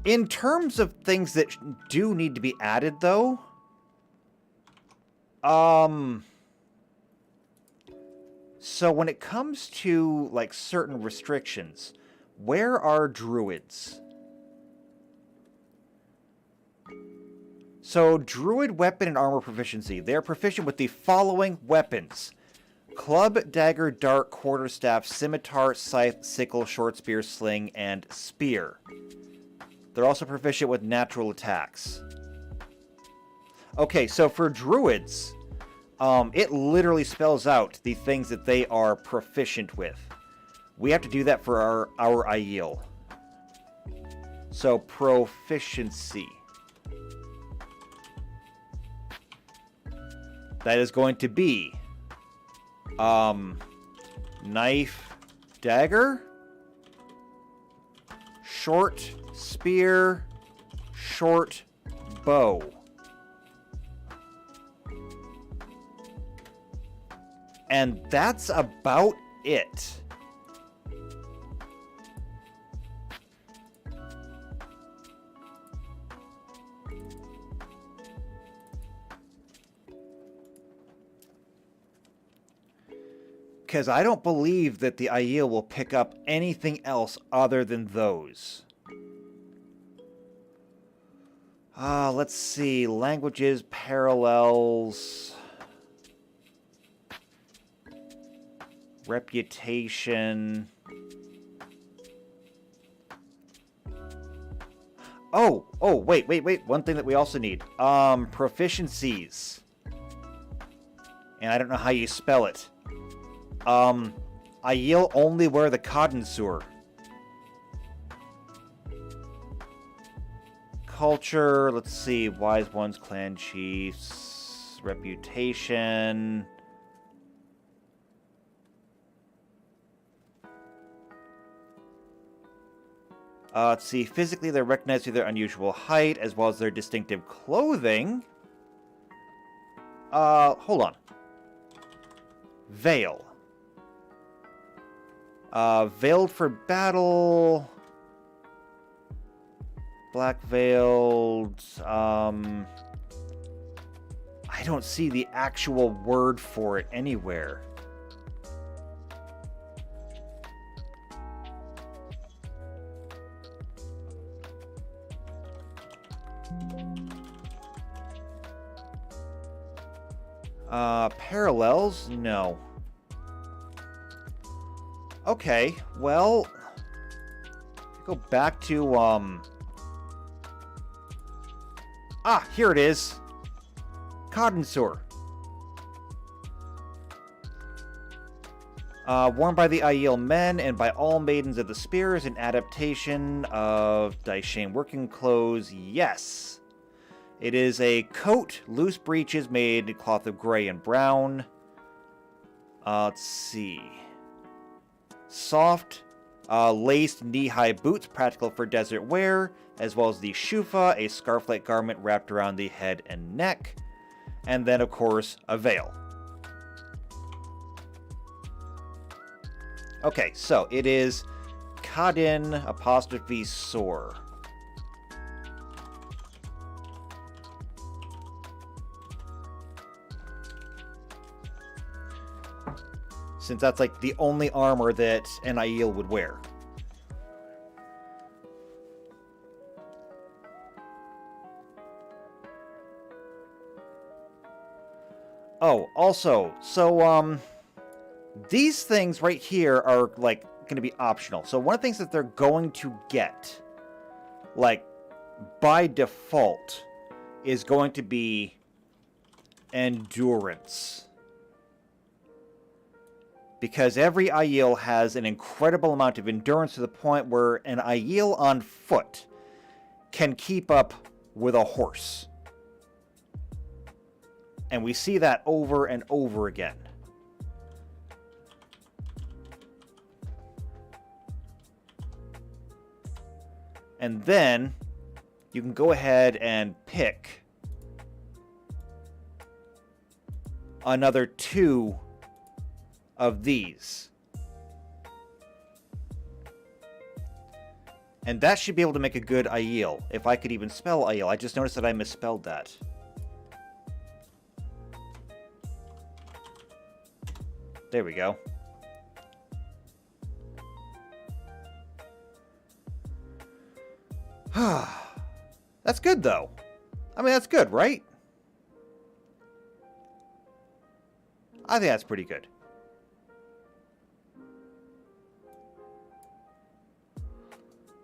In terms of things that do need to be added, though, so when it comes to, like, certain restrictions, where are druids? So, druid weapon and armor proficiency. They are proficient with the following weapons: club, dagger, dart, quarterstaff, scimitar, scythe, sickle, short spear, sling, and spear. They're also proficient with natural attacks. Okay, so for druids, it literally spells out the things that they are proficient with. We have to do that for our Aiel. So, proficiency. That is going to be knife, dagger, short spear, short bow. And that's about it. Because I don't believe that the Aiel will pick up anything else other than those. Let's see. Languages, parallels, reputation. Oh, wait. One thing that we also need. Proficiencies. And I don't know how you spell it. Aiel only wear the Codensur. Culture, let's see, wise ones, clan chiefs, reputation. Let's see, physically they're recognized through their unusual height as well as their distinctive clothing. Hold on. Veil. Veiled for battle. Black veiled. I don't see the actual word for it anywhere. Parallels? No. Okay, well, go back to, here it is. Codensur. Worn by the Aiel men and by all maidens of the spear is an adaptation of Daishain working clothes. Yes. It is a coat, loose breeches made in cloth of gray and brown. Let's see. Soft, laced knee-high boots, practical for desert wear, as well as the shufa, a scarf-like garment wrapped around the head and neck. And then, of course, a veil. Okay, so it is Kadin apostrophe Sor. since that's like the only armor that an Aiel would wear. Oh, also, so, these things right here are, like, going to be optional. So one of the things that they're going to get, like, by default, is going to be endurance. Because every Aiel has an incredible amount of endurance to the point where an Aiel on foot can keep up with a horse. And we see that over and over again. And then you can go ahead and pick another 2 of these. And that should be able to make a good Aiel, if I could even spell Aiel. I just noticed that I misspelled that. There we go. That's good, though. I mean, that's good, right? I think that's pretty good.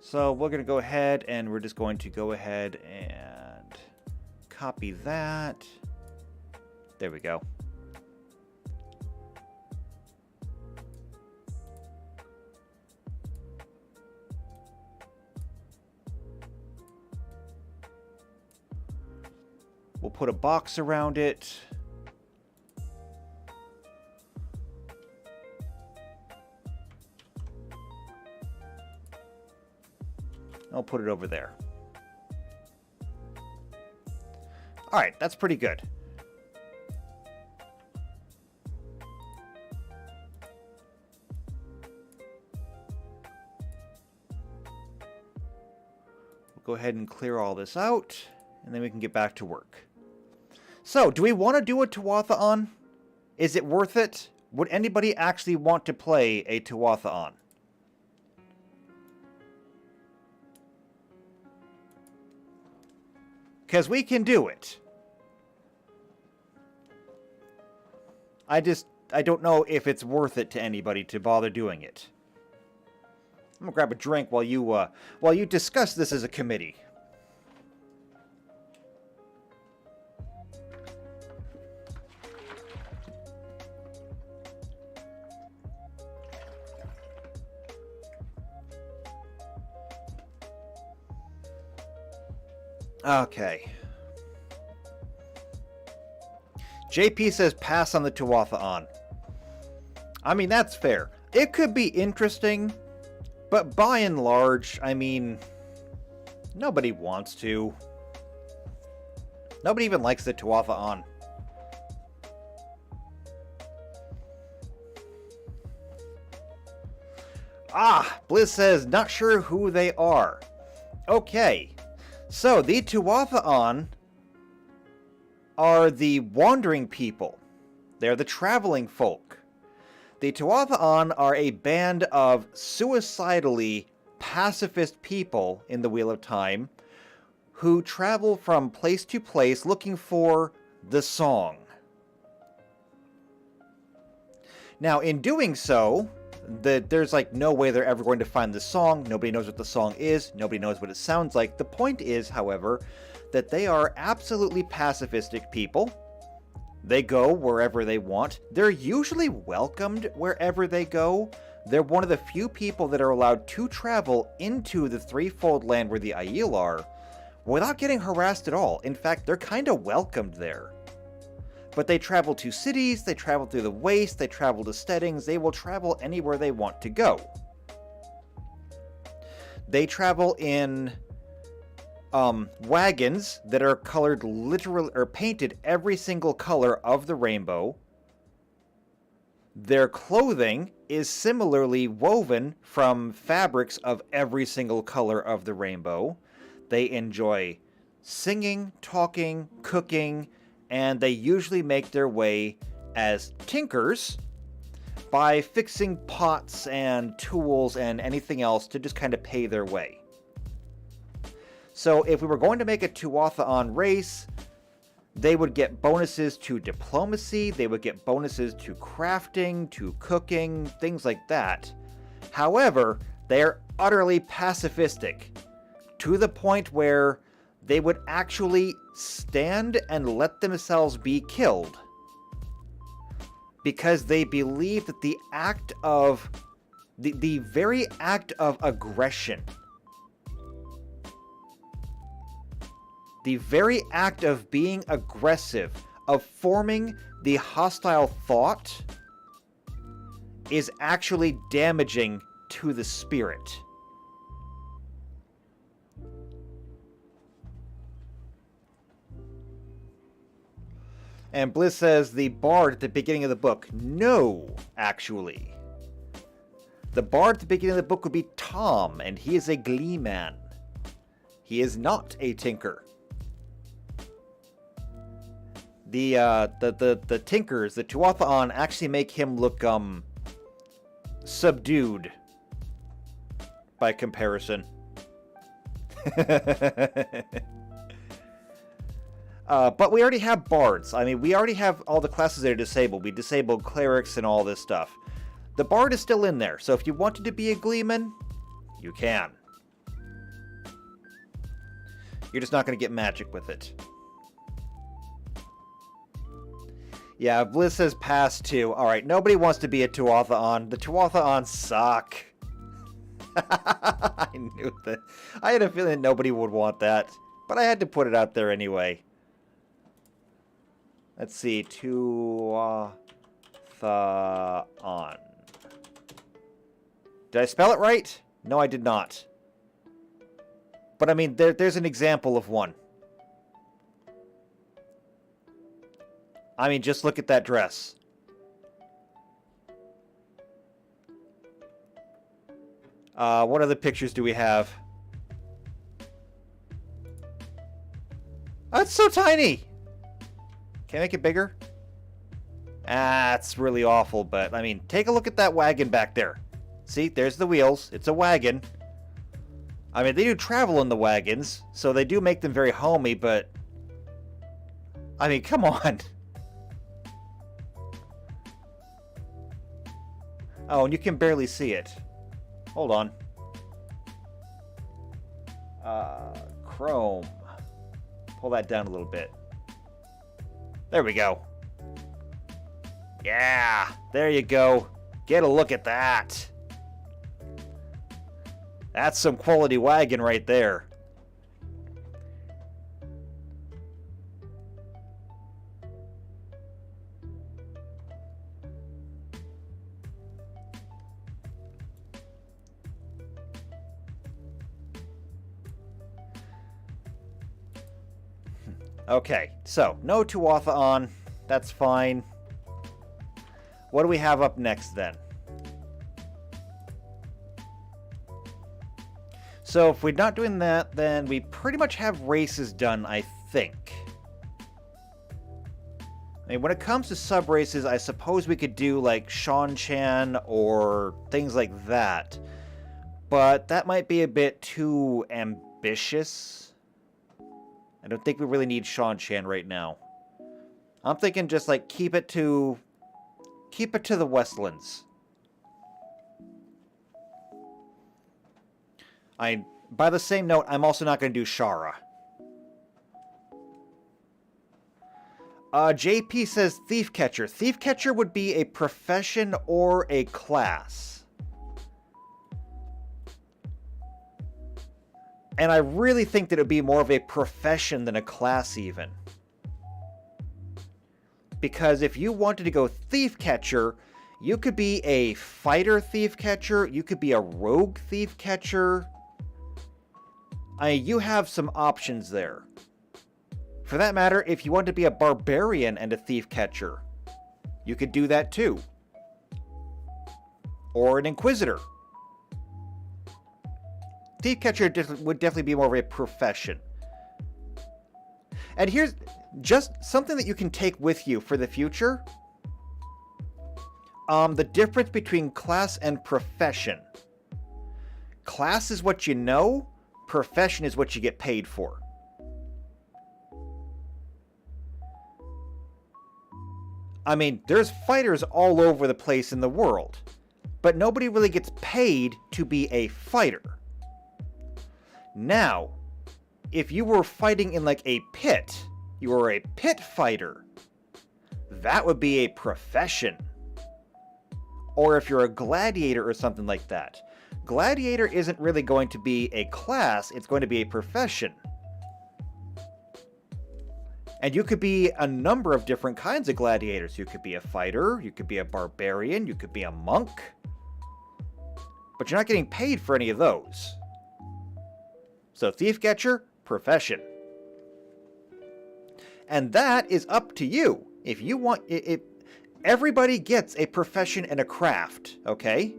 So we're going to go ahead and we're just going to go ahead and copy that. There we go. We'll put a box around it. I'll put it over there. All right, that's pretty good. We'll go ahead and clear all this out, and then we can get back to work. So, do we want to do a Tuatha-on? Is it worth it? Would anybody actually want to play a Tuatha-on? Because we can do it. I don't know if it's worth it to anybody to bother doing it. I'm gonna grab a drink while you discuss this as a committee. Okay. JP says pass on the Tuatha-on. I mean, that's fair. It could be interesting, but by and large, I mean, nobody wants to. Nobody even likes the Tuatha-on. Ah, Blizz says, not sure who they are. Okay. So, the Tuatha-on are the wandering people. They're the traveling folk. The Tuatha-on are a band of suicidally pacifist people in the Wheel of Time who travel from place to place looking for the song. Now, in doing so, there's like no way they're ever going to find the song. Nobody knows what the song is. Nobody knows what it sounds like. The point is, however, that they are absolutely pacifistic people. They go wherever they want. They're usually welcomed wherever they go. They're one of the few people that are allowed to travel into the threefold land where the Aiel are without getting harassed at all. In fact, they're kind of welcomed there. But they travel to cities, they travel through the waste, they travel to steadings, they will travel anywhere they want to go. They travel in wagons that are colored literally, or painted every single color of the rainbow. Their clothing is similarly woven from fabrics of every single color of the rainbow. They enjoy singing, talking, cooking, and they usually make their way as tinkers by fixing pots and tools and anything else to just kind of pay their way. So if we were going to make a Tuatha race, they would get bonuses to diplomacy, they would get bonuses to crafting, to cooking, things like that. However, they are utterly pacifistic, to the point where they would actually stand and let themselves be killed, because they believe that the act of, the very act of aggression, the very act of being aggressive, of forming the hostile thought, is actually damaging to the spirit. And Bliss says the bard at the beginning of the book. No, actually. The bard at the beginning of the book would be Tom, and he is a glee man. He is not a tinker. The tinkers, the Tuatha actually make him look subdued by comparison. But we already have bards. I mean, we already have all the classes that are disabled. We disabled clerics and all this stuff. The bard is still in there, so if you wanted to be a gleeman, you can. You're just not going to get magic with it. Yeah, Bliss says pass too. Alright, nobody wants to be a Tuatha. The Tuatha suck. I knew that. I had a feeling nobody would want that, but I had to put it out there anyway. Let's see, Tuatha. Did I spell it right? No, I did not. But I mean, there's an example of one. I mean, just look at that dress. What other pictures do we have? Oh, it's so tiny! Can I make it bigger? Ah, it's really awful, but, I mean, take a look at that wagon back there. See, there's the wheels. It's a wagon. I mean, they do travel in the wagons, so they do make them very homey, but... I mean, come on! Oh, and you can barely see it. Hold on. Chrome. Pull that down a little bit. There we go. Yeah, there you go. Get a look at that. That's some quality wagon right there. Okay, so no Tuatha. That's fine. What do we have up next then? So if we're not doing that, then we pretty much have races done, I think. I mean, when it comes to sub-races, I suppose we could do like Shan-Chan or things like that. But that might be a bit too ambitious. I don't think we really need Shan-Chan right now. I'm thinking just like keep it to the Westlands. By the same note, I'm also not going to do Shara. JP says Thief Catcher. Thief Catcher would be a profession or a class. And I really think that it would be more of a profession than a class even. Because if you wanted to go Thief Catcher, you could be a fighter Thief Catcher, you could be a rogue Thief Catcher. You have some options there. For that matter, if you want to be a barbarian and a Thief Catcher, you could do that too. Or an Inquisitor. Thief Catcher would definitely be more of a profession. And here's just something that you can take with you for the future. The difference between class and profession. Class is what you know. Profession is what you get paid for. I mean, there's fighters all over the place in the world, but nobody really gets paid to be a fighter. Now, if you were fighting in like a pit, you were a pit fighter, that would be a profession. Or if you're a gladiator or something like that. Gladiator isn't really going to be a class, it's going to be a profession. And you could be a number of different kinds of gladiators. You could be a fighter, you could be a barbarian, you could be a monk. But you're not getting paid for any of those. So thief catcher, profession. And that is up to you. If you want it, everybody gets a profession and a craft, okay?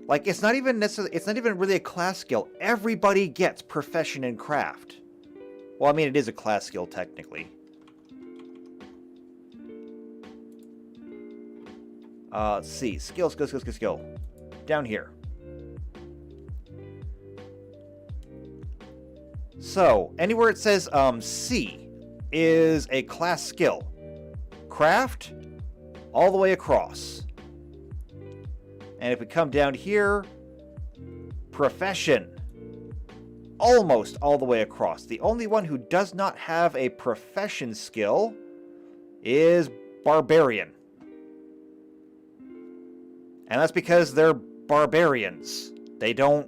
Like it's not even really a class skill. Everybody gets profession and craft. Well, I mean, it is a class skill, technically. Let's see. Skill. Down here. So, anywhere it says C is a class skill. Craft, all the way across. And if we come down here, profession. Almost all the way across. The only one who does not have a profession skill is barbarian. And that's because they're barbarians. They don't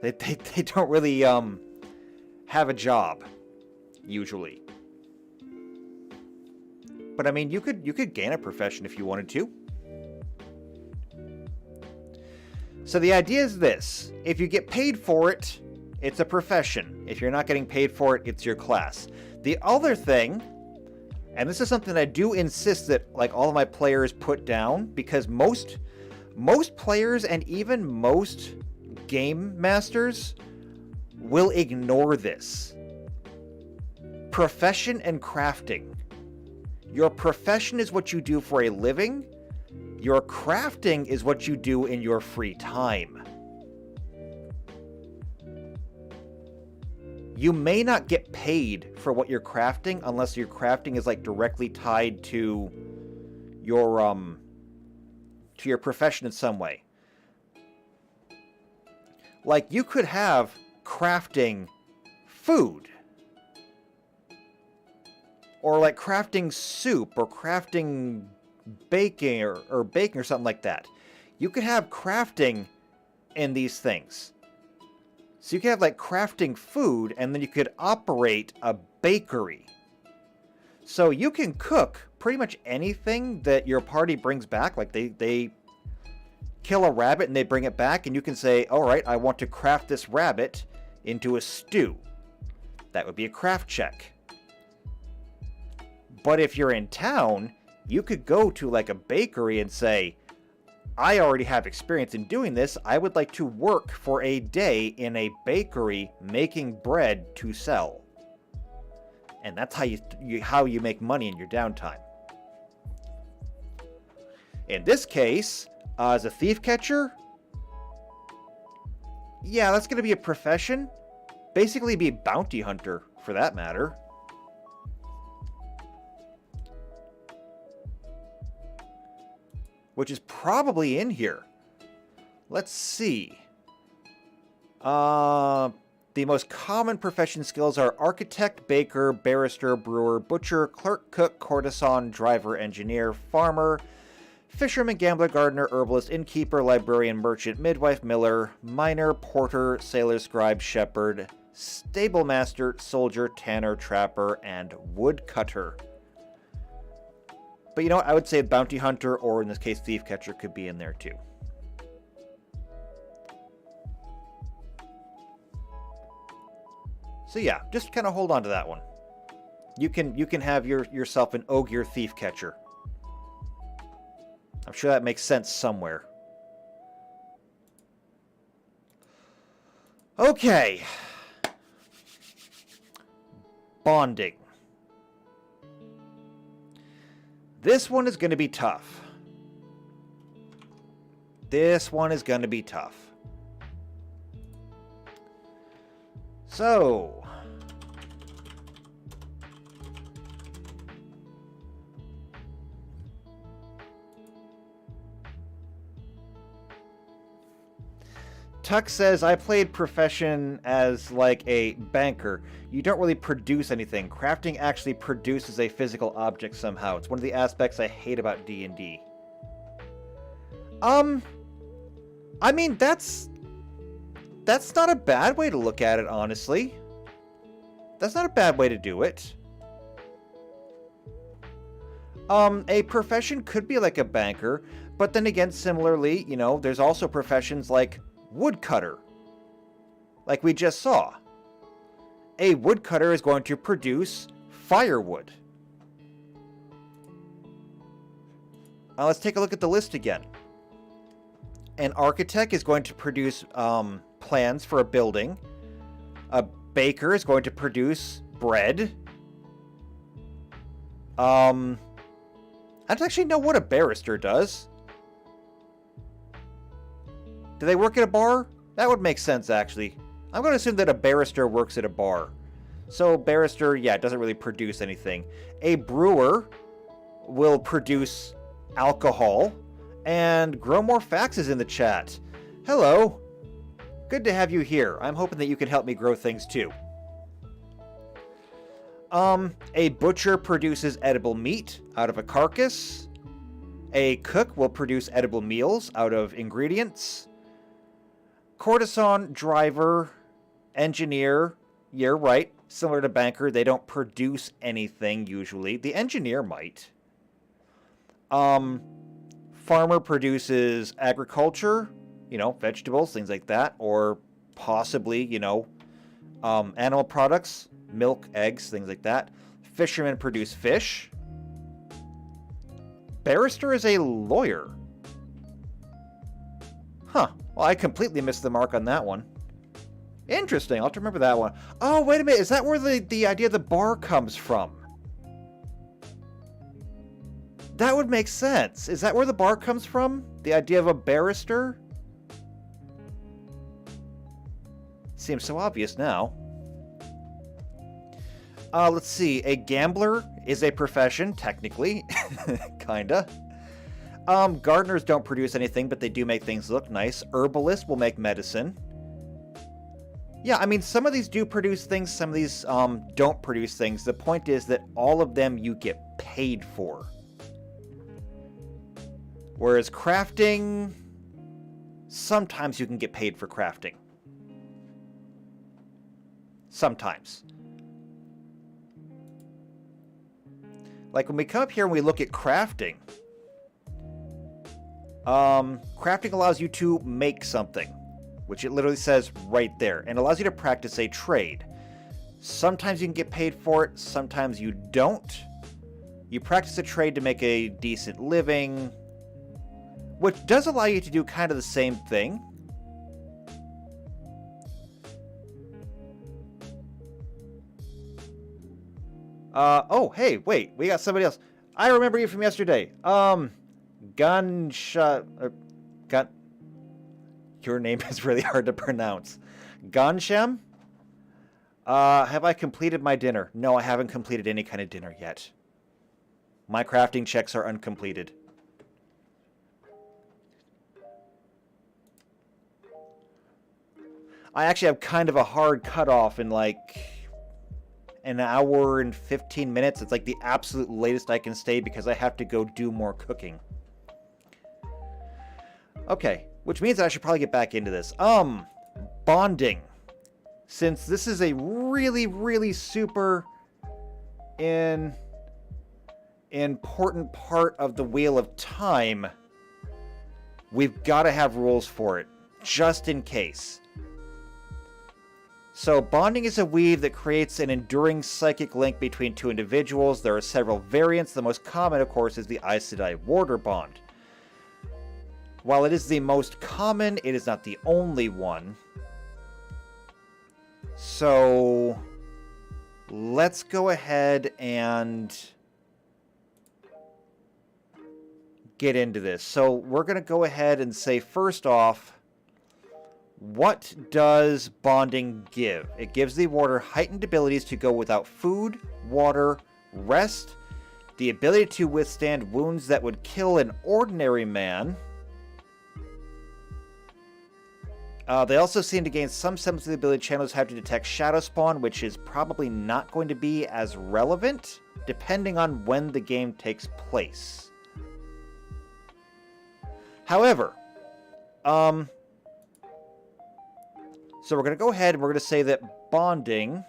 really have a job usually. But I mean, you could gain a profession if you wanted to. So the idea is this. If you get paid for it, it's a profession. If you're not getting paid for it, it's your class. The other thing, and this is something I do insist that like all of my players put down, because most players and even most game masters will ignore this. Profession and crafting. Your profession is what you do for a living. Your crafting is what you do in your free time. You may not get paid for what you're crafting unless your crafting is like directly tied to your profession in some way. Like you could have crafting food, or like crafting soup, or crafting baking or baking or something like that. You could have crafting in these things. So you could have like crafting food, and then you could operate a bakery. So you can cook pretty much anything that your party brings back. Like they kill a rabbit and they bring it back, and you can say, all right, I want to craft this rabbit into a stew. That would be a craft check. But if you're in town, you could go to like a bakery and say, I already have experience in doing this. I would like to work for a day in a bakery making bread to sell. And that's how you make money in your downtime. In this case, as a thief catcher, yeah, that's going to be a profession. Basically be a bounty hunter, for that matter. Which is probably in here. Let's see. The most common profession skills are architect, baker, barrister, brewer, butcher, clerk, cook, courtesan, driver, engineer, farmer, fisherman, gambler, gardener, herbalist, innkeeper, librarian, merchant, midwife, miller, miner, porter, sailor, scribe, shepherd, stable master, soldier, tanner, trapper, and woodcutter. But you know what? I would say bounty hunter, or in this case, thief catcher, could be in there too. So yeah, just kind of hold on to that one. You can have yourself an ogier thief catcher. I'm sure that makes sense somewhere. Okay. Bonding. This one is going to be tough. This one is going to be tough. So... Tuck says, I played Profession as like a banker. You don't really produce anything. Crafting actually produces a physical object somehow. It's one of the aspects I hate about D&D. I mean, that's not a bad way to look at it, honestly. That's not a bad way to do it. A profession could be like a banker, but then again, similarly, you know, there's also professions like woodcutter, like we just saw. A woodcutter is going to produce firewood. Let's take a look at the list again. An architect is going to produce plans for a building. A baker is going to produce bread. I don't actually know what a barrister does. Do they work at a bar? That would make sense, actually. I'm going to assume that a barrister works at a bar. So, barrister, yeah, doesn't really produce anything. A brewer will produce alcohol. And grow more faxes in the chat. Hello. Good to have you here. I'm hoping that you can help me grow things, too. A butcher produces edible meat out of a carcass. A cook will produce edible meals out of ingredients. Courtesan, driver, engineer, you're right. Similar to banker, they don't produce anything usually. The engineer might. Farmer produces agriculture, you know, vegetables, things like that, or possibly, you know, animal products, milk, eggs, things like that. Fishermen produce fish. Barrister is a lawyer. Huh. Well, I completely missed the mark on that one. Interesting. I'll have to remember that one. Oh, wait a minute. Is that where the idea of the bar comes from? That would make sense. Is that where the bar comes from? The idea of a barrister? Seems so obvious now. Let's see. A gambler is a profession, technically. Kinda. Gardeners don't produce anything, but they do make things look nice. Herbalists will make medicine. Yeah, I mean, some of these do produce things, some of these don't produce things. The point is that all of them you get paid for. Whereas crafting, sometimes you can get paid for crafting. Sometimes. Like when we come up here and we look at crafting, crafting allows you to make something, which it literally says right there, and allows you to practice a trade. Sometimes you can get paid for it, sometimes you don't. You practice a trade to make a decent living, which does allow you to do kind of the same thing. Oh, hey, wait, we got somebody else. I remember you from yesterday. Gunshot... Gun... Your name is really hard to pronounce. Gansham? Have I completed my dinner? No, I haven't completed any kind of dinner yet. My crafting checks are uncompleted. I actually have kind of a hard cutoff in like an hour and 15 minutes. It's like the absolute latest I can stay because I have to go do more cooking. Okay, which means I should probably get back into this. Bonding. Since this is a really, really super important part of the Wheel of Time, we've got to have rules for it, just in case. So, bonding is a weave that creates an enduring psychic link between two individuals. There are several variants. The most common, of course, is the Aes Sedai Warder Bond. While it is the most common, it is not the only one. So, let's go ahead and get into this. So we're going to go ahead and say, first off, what does bonding give? It gives the warder heightened abilities to go without food, water, rest, the ability to withstand wounds that would kill an ordinary man. They also seem to gain some semblance of the ability channelers have to detect shadow spawn, which is probably not going to be as relevant, depending on when the game takes place. However, so we're going to go ahead and we're going to say that bonding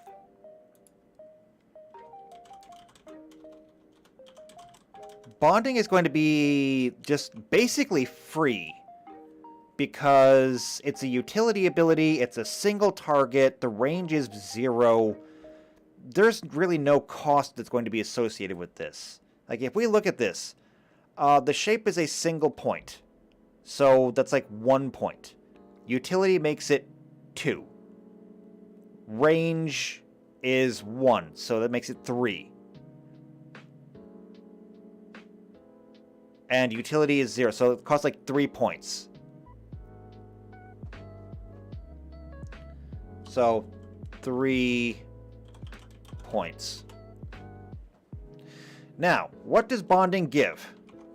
is going to be just basically free, because it's a utility ability, it's a single target, the range is 0. There's really no cost that's going to be associated with this. Like, if we look at this, the shape is a single point. So that's like 1 point. Utility makes it 2. Range is 1, so that makes it 3. And utility is 0, so it costs like 3 points. So, 3 points. Now, what does bonding give?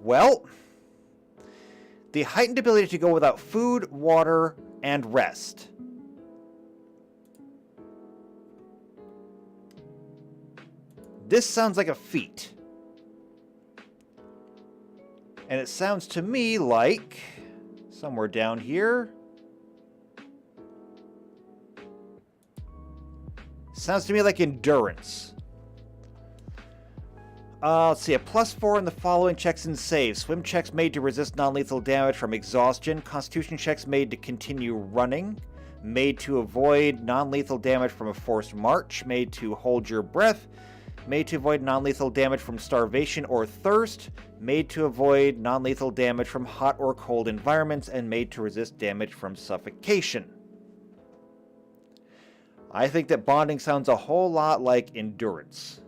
Well, the heightened ability to go without food, water, and rest. This sounds like a feat. And it sounds to me like, somewhere down here, sounds to me like endurance. Let's see, a +4 in the following checks and saves. Swim checks made to resist non-lethal damage from exhaustion. Constitution checks made to continue running. Made to avoid non-lethal damage from a forced march. Made to hold your breath. Made to avoid non-lethal damage from starvation or thirst. Made to avoid non-lethal damage from hot or cold environments. And made to resist damage from suffocation. I think that bonding sounds a whole lot like endurance.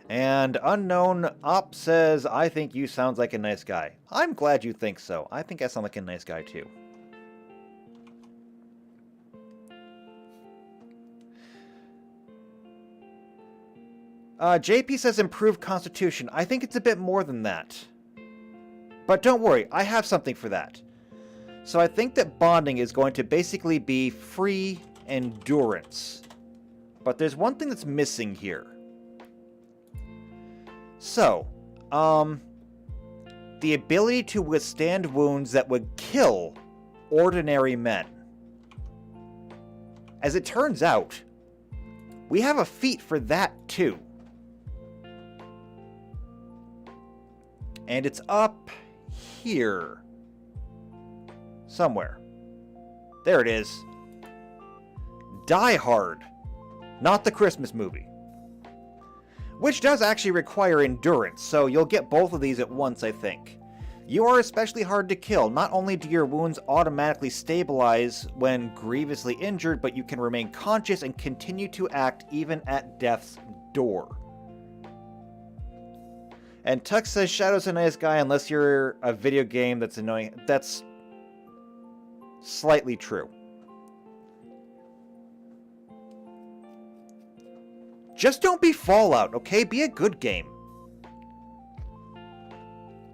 And Unknown Op says, I think you sound like a nice guy. I'm glad you think so. I think I sound like a nice guy too. JP says improved constitution. I think it's a bit more than that. But don't worry, I have something for that. So I think that bonding is going to basically be free endurance. But there's one thing that's missing here. So, the ability to withstand wounds that would kill ordinary men. As it turns out, we have a feat for that too. And it's up here. Somewhere. There it is. Die Hard. Not the Christmas movie. Which does actually require endurance, so you'll get both of these at once, I think. You are especially hard to kill. Not only do your wounds automatically stabilize when grievously injured, but you can remain conscious and continue to act even at death's door. And Tux says Shadow's a nice guy unless you're a video game that's annoying. That's slightly true. Just don't be Fallout, okay? Be a good game.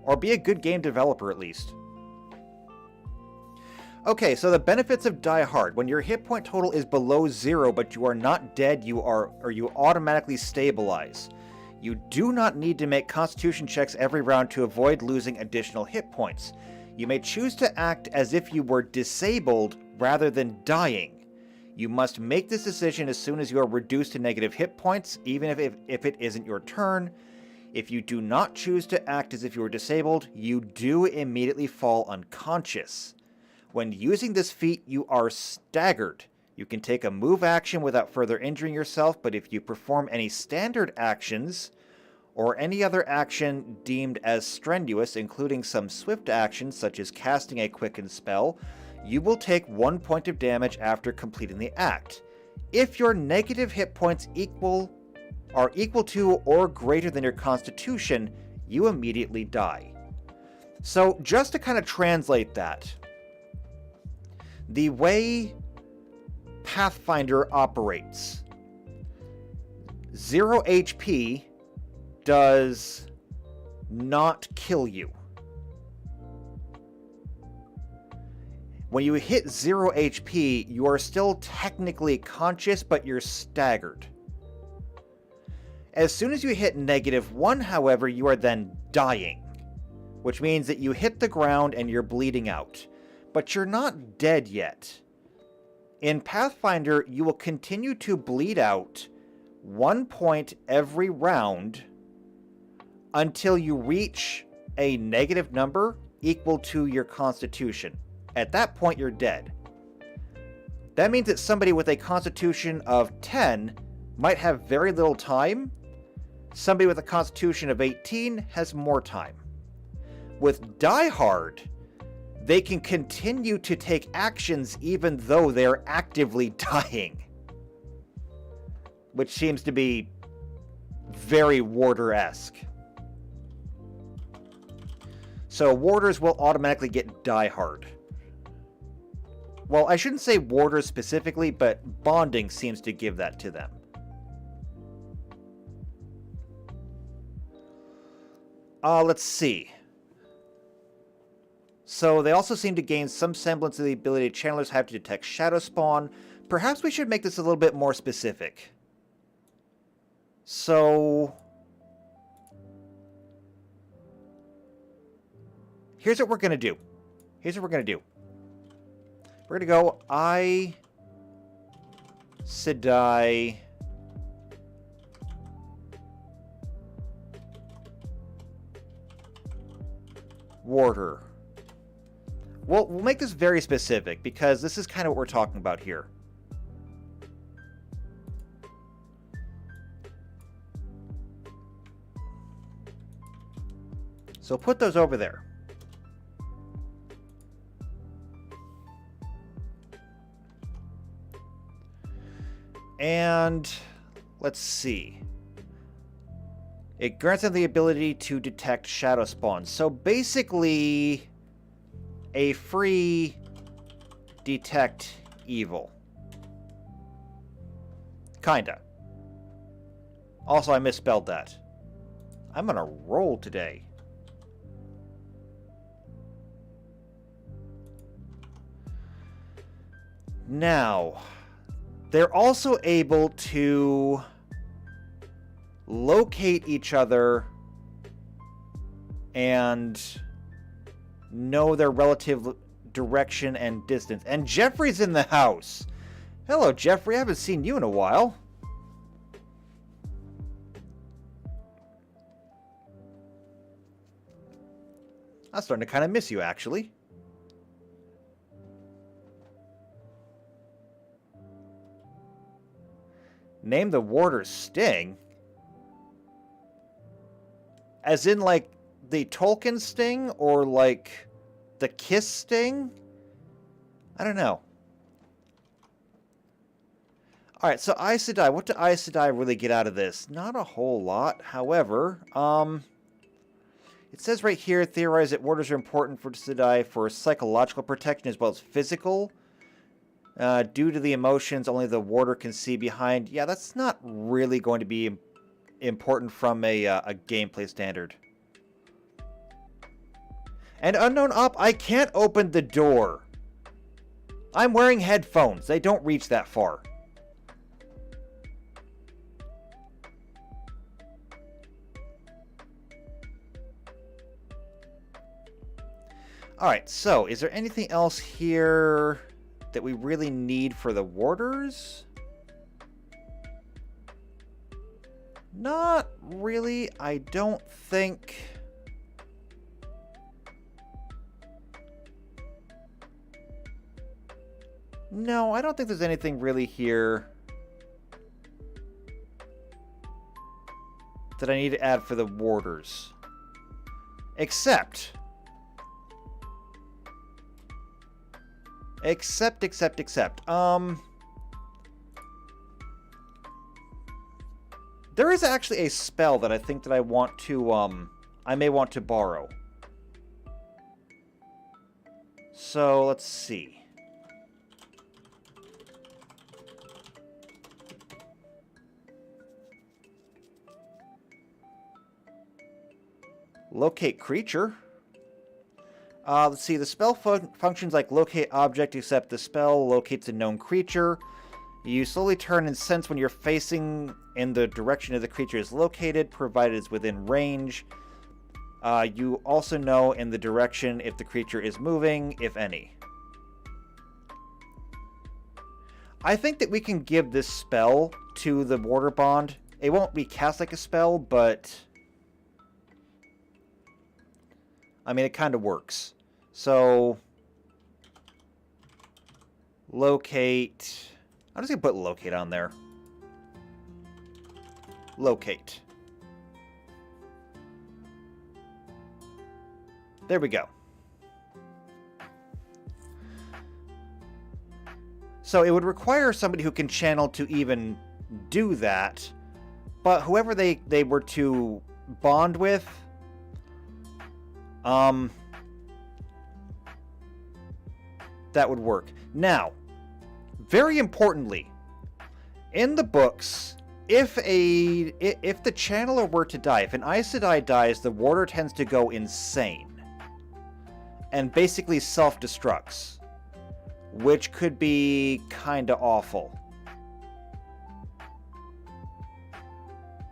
Or be a good game developer, at least. Okay, so the benefits of Die Hard. When your hit point total is below 0, but you are not dead, you automatically stabilize. You do not need to make constitution checks every round to avoid losing additional hit points. You may choose to act as if you were disabled rather than dying. You must make this decision as soon as you are reduced to negative hit points, even if it isn't your turn. If you do not choose to act as if you were disabled, you do immediately fall unconscious. When using this feat, you are staggered. You can take a move action without further injuring yourself, but if you perform any standard actions, or any other action deemed as strenuous, including some swift actions such as casting a quicken spell, you will take 1 point of damage after completing the act. If your negative hit points equal are equal to or greater than your constitution, you immediately die. So just to kind of translate that, the way Pathfinder operates, 0 HP does not kill you. When you hit 0 HP, you are still technically conscious, but you're staggered. As soon as you hit -1, however, you are then dying, which means that you hit the ground and you're bleeding out. But you're not dead yet. In Pathfinder, you will continue to bleed out 1 point every round until you reach a negative number equal to your constitution. At that point, you're dead. That means that somebody with a constitution of 10 might have very little time. Somebody with a constitution of 18 has more time. With Die Hard, they can continue to take actions even though they're actively dying. Which seems to be very Warder-esque. So Warders will automatically get Die Hard. Well, I shouldn't say Warders specifically, but Bonding seems to give that to them. Let's see. So they also seem to gain some semblance of the ability channelers have to detect shadow spawn. Perhaps we should make this a little bit more specific. So here's what we're going to do. We're going to go Aes Sedai Warder. We'll make this very specific because this is kind of what we're talking about here. So put those over there. And let's see. It grants them the ability to detect shadow spawns. So basically, a free detect evil. Kinda. Also, I misspelled that. I'm on a roll today. Now, they're also able to locate each other and know their relative direction and distance. And Jeffrey's in the house. Hello, Jeffrey. I haven't seen you in a while. I'm starting to kind of miss you, actually. Name the warder's sting? As in, like, the Tolkien sting? Or, like, the kiss sting? I don't know. Alright, so Aes Sedai. What do Aes Sedai really get out of this? Not a whole lot. However, it says right here, theorize that warders are important for Sedai for psychological protection as well as physical. Due to the emotions only the warder can see behind. Yeah, that's not really going to be important from a gameplay standard. And Unknown Op, I can't open the door. I'm wearing headphones. They don't reach that far. Alright, so is there anything else here that we really need for the warders? Not really, I don't think. No, I don't think there's anything really here that I need to add for the warders. Except, There is actually a spell that I think that I want to, I may want to borrow. So, let's see. Locate creature. Let's see. The spell functions like locate object, except the spell locates a known creature. You slowly turn and sense when you're facing in the direction of the creature is located, provided it's within range. You also know in the direction if the creature is moving, if any. I think that we can give this spell to the Warder Bond. It won't be cast like a spell, but I mean, it kind of works. So, locate. I'm just going to put locate on there. Locate. There we go. So it would require somebody who can channel to even do that, but whoever they were to bond with, that would work. Now, very importantly, in the books, if the channeler were to die, if an Aes Sedai dies, the warder tends to go insane and basically self-destructs, which could be kind of awful.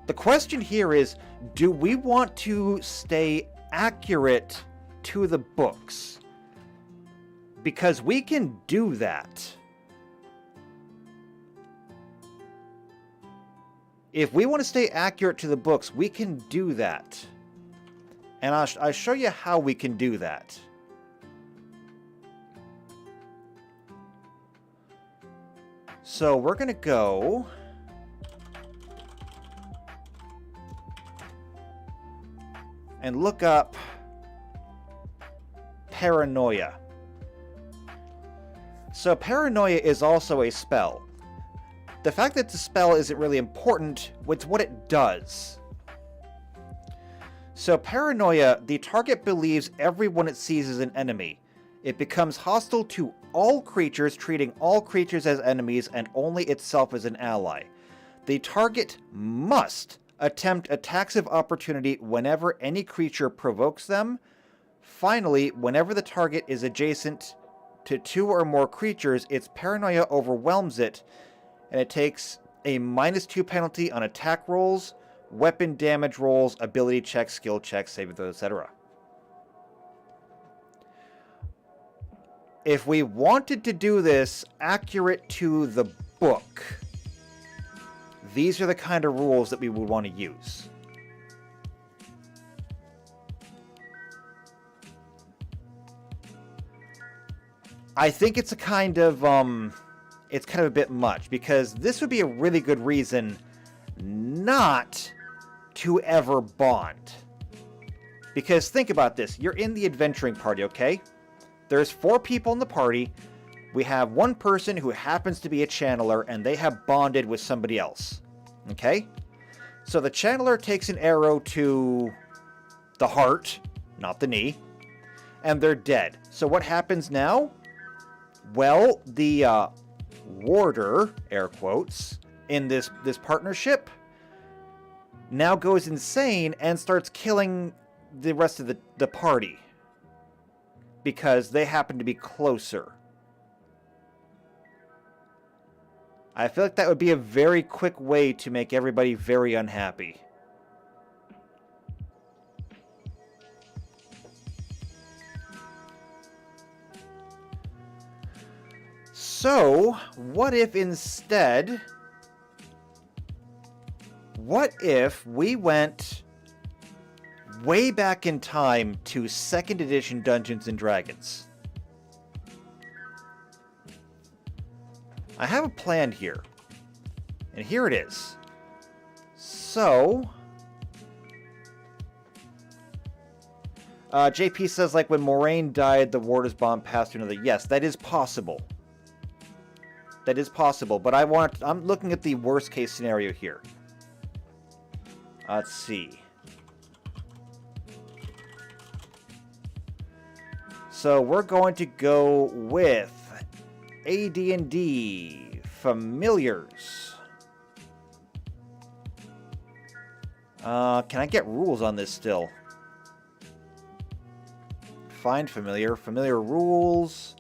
The question here is, do we want to stay accurate to the books? Because we can do that. If we want to stay accurate to the books, we can do that. And I'll show you how we can do that. So we're going to go and look up paranoia. So paranoia is also a spell. The fact that the spell isn't really important, it's what it does. So paranoia, the target believes everyone it sees is an enemy. It becomes hostile to all creatures, treating all creatures as enemies and only itself as an ally. The target must attempt attacks of opportunity whenever any creature provokes them. Finally, whenever the target is adjacent to 2 or more creatures, its paranoia overwhelms it, and it takes a -2 penalty on attack rolls, weapon damage rolls, ability checks, skill checks, saving throws, etc. If we wanted to do this accurate to the book, these are the kind of rules that we would want to use. I think it's a kind of, it's kind of a bit much, because this would be a really good reason not to ever bond. Because think about this, you're in the adventuring party, okay? There's 4 people in the party. We have one person who happens to be a channeler, and they have bonded with somebody else. Okay? So the channeler takes an arrow to the heart, not the knee, and they're dead. So what happens now? Well, the warder, air quotes, in this partnership now goes insane and starts killing the rest of the party because they happen to be closer. I feel like that would be a very quick way to make everybody very unhappy. So, what if instead... What if we went way back in time to 2nd edition Dungeons & Dragons? I have a plan here. And here it is. So... JP says, like, when Moraine died, the Warder's Bond passed to another. Yes, that is possible. That is possible, but I'm looking at the worst case scenario here. Let's see. So we're going to go with AD&D Familiars. Can I get rules on this still? Find familiar. Familiar rules.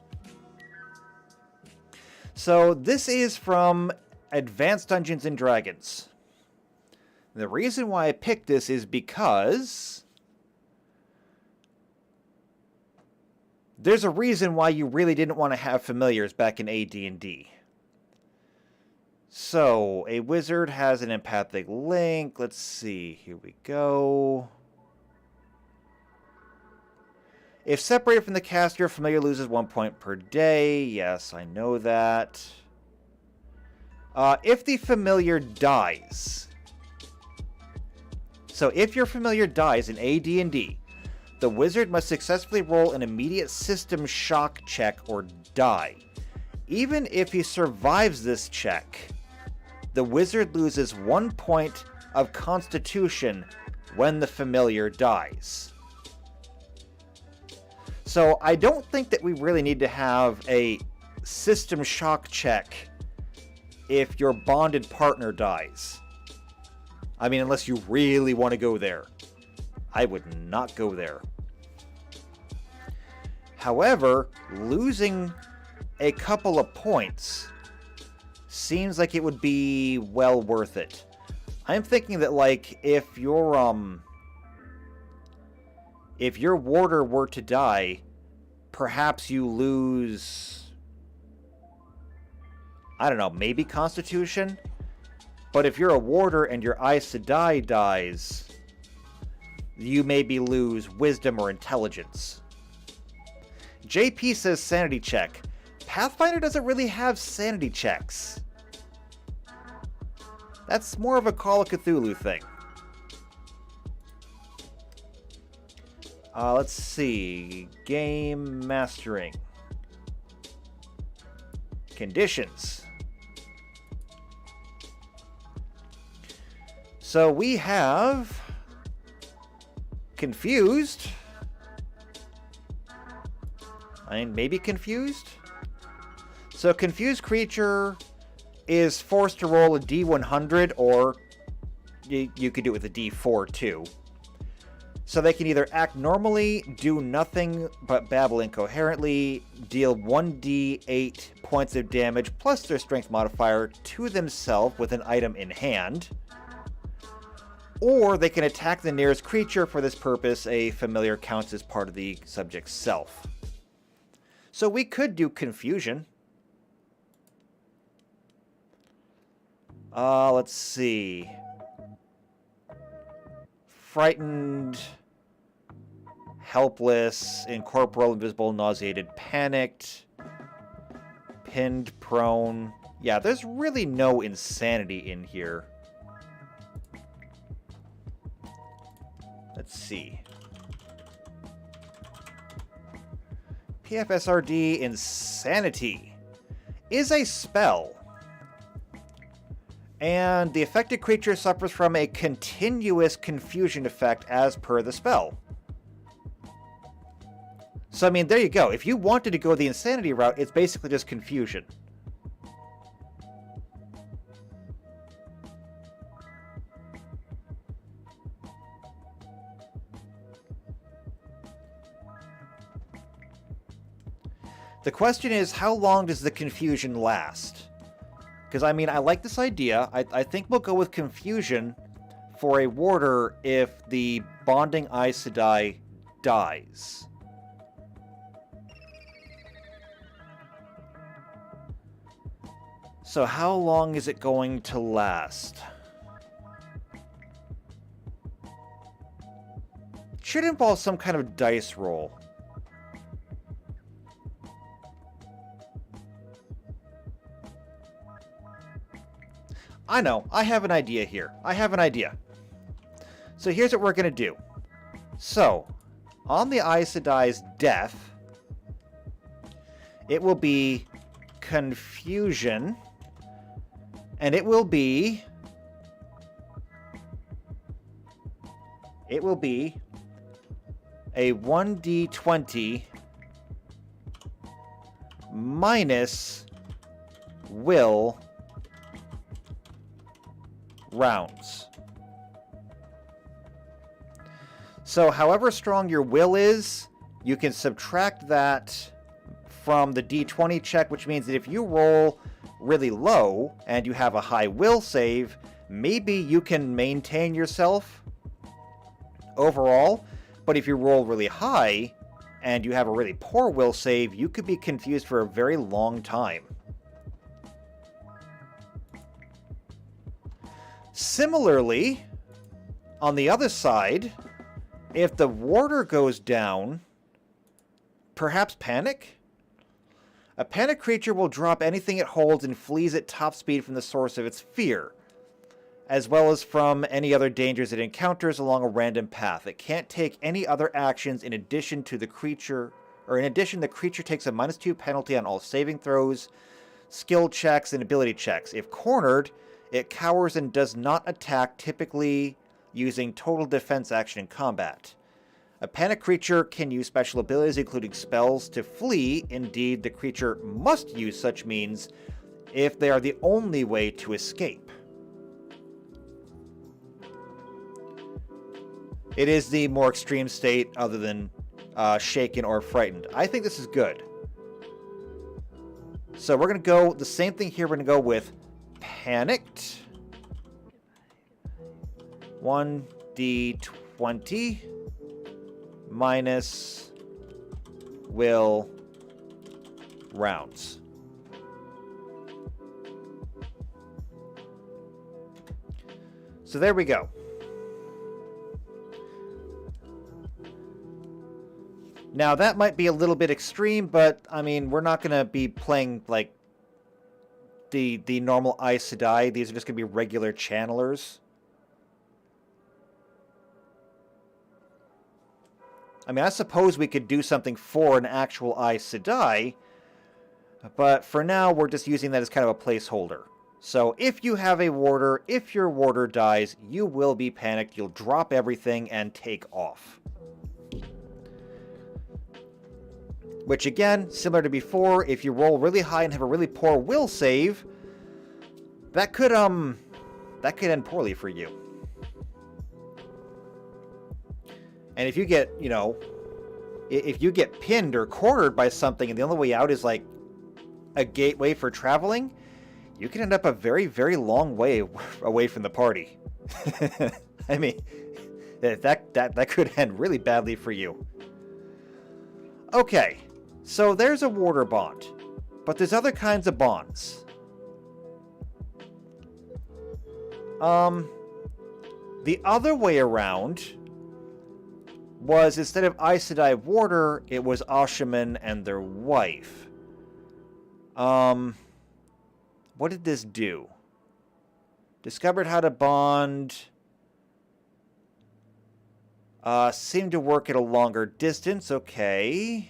So this is from Advanced Dungeons and Dragons. The reason why I picked this is because there's a reason why you really didn't want to have familiars back in AD&D. So, a wizard has an empathic link. Let's see. Here we go. If separated from the caster, familiar loses 1 point per day. Yes, I know that. If the familiar dies. So, if your familiar dies in AD&D, the wizard must successfully roll an immediate system shock check or die. Even if he survives this check, the wizard loses 1 point of constitution when the familiar dies. So I don't think that we really need to have a system shock check if your bonded partner dies. I mean, unless you really want to go there. I would not go there. However, losing a couple of points seems like it would be well worth it. I'm thinking that, like, if your warder were to die, perhaps you lose, I don't know, maybe Constitution? But if you're a warder and your Aes Sedai dies, you maybe lose Wisdom or Intelligence. JP says sanity check. Pathfinder doesn't really have sanity checks. That's more of a Call of Cthulhu thing. Let's see. Game mastering. Conditions. So we have confused. I mean, maybe confused? So confused creature is forced to roll a D100, or you could do it with a D4 too. So they can either act normally, do nothing but babble incoherently, deal 1d8 points of damage plus their strength modifier to themselves with an item in hand, or they can attack the nearest creature. For this purpose, a familiar counts as part of the subject's self. So we could do confusion. Let's see. Frightened, helpless, incorporeal, invisible, nauseated, panicked, pinned, prone. Yeah, there's really no insanity in here. Let's see. PFSRD Insanity is a spell. And the affected creature suffers from a continuous confusion effect as per the spell. So, I mean, there you go. If you wanted to go the insanity route, it's basically just confusion. The question is, how long does the confusion last? Because, I mean, I like this idea. I think we'll go with confusion for a warder if the bonding Aes Sedai dies. So how long is it going to last? It should involve some kind of dice roll. I know, I have an idea here. So here's what we're going to do. So, on the Aes Sedai's death, it will be confusion, and it will be it will be a 1d20 minus will rounds. So however strong your will is, you can subtract that from the d20 check, which means that if you roll really low and you have a high will save, maybe you can maintain yourself overall, but if you roll really high and you have a really poor will save, you could be confused for a very long time. Similarly, on the other side, if the warder goes down, perhaps panic? A panic creature will drop anything it holds and flees at top speed from the source of its fear, as well as from any other dangers it encounters along a random path. It can't take any other actions in addition to the creature, or in addition, the creature takes a -2 penalty on all saving throws, skill checks, and ability checks. If cornered, it cowers and does not attack, typically using total defense action in combat. A panic creature can use special abilities, including spells, to flee. Indeed, the creature must use such means if they are the only way to escape. It is the more extreme state other than shaken or frightened. I think this is good. So we're going to go the same thing here. We're going to go with panicked. 1d20 minus will rounds. So there we go. Now that might be a little bit extreme, but I mean, we're not going to be playing like the normal Aes Sedai. These are just going to be regular channelers. I mean, I suppose we could do something for an actual Aes Sedai, but for now, we're just using that as kind of a placeholder. So if you have a warder, if your warder dies, you will be panicked. You'll drop everything and take off. Which again, similar to before, if you roll really high and have a really poor will save, that could end poorly for you. And if you get, you know, if you get pinned or cornered by something and the only way out is like a gateway for traveling, you can end up a very, very long way away from the party. I mean, that could end really badly for you. Okay, so there's a warder bond, but there's other kinds of bonds. The other way around was instead of Aes Sedai warder, it was Ashaman and their wife. What did this do? Discovered how to bond. Seemed to work at a longer distance. Okay.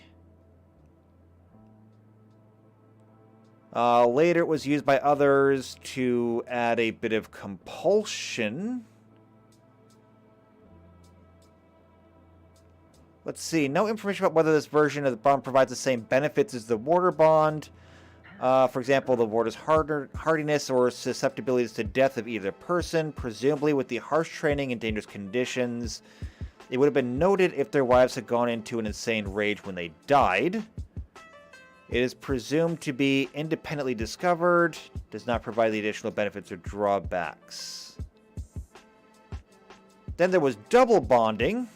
Later it was used by others to add a bit of compulsion. Let's see. No information about whether this version of the bond provides the same benefits as the warder bond. For example, the warder's hardiness or susceptibilities to death of either person, presumably with the harsh training in dangerous conditions. It would have been noted if their wives had gone into an insane rage when they died. It is presumed to be independently discovered. Does not provide the additional benefits or drawbacks. Then there was double bonding.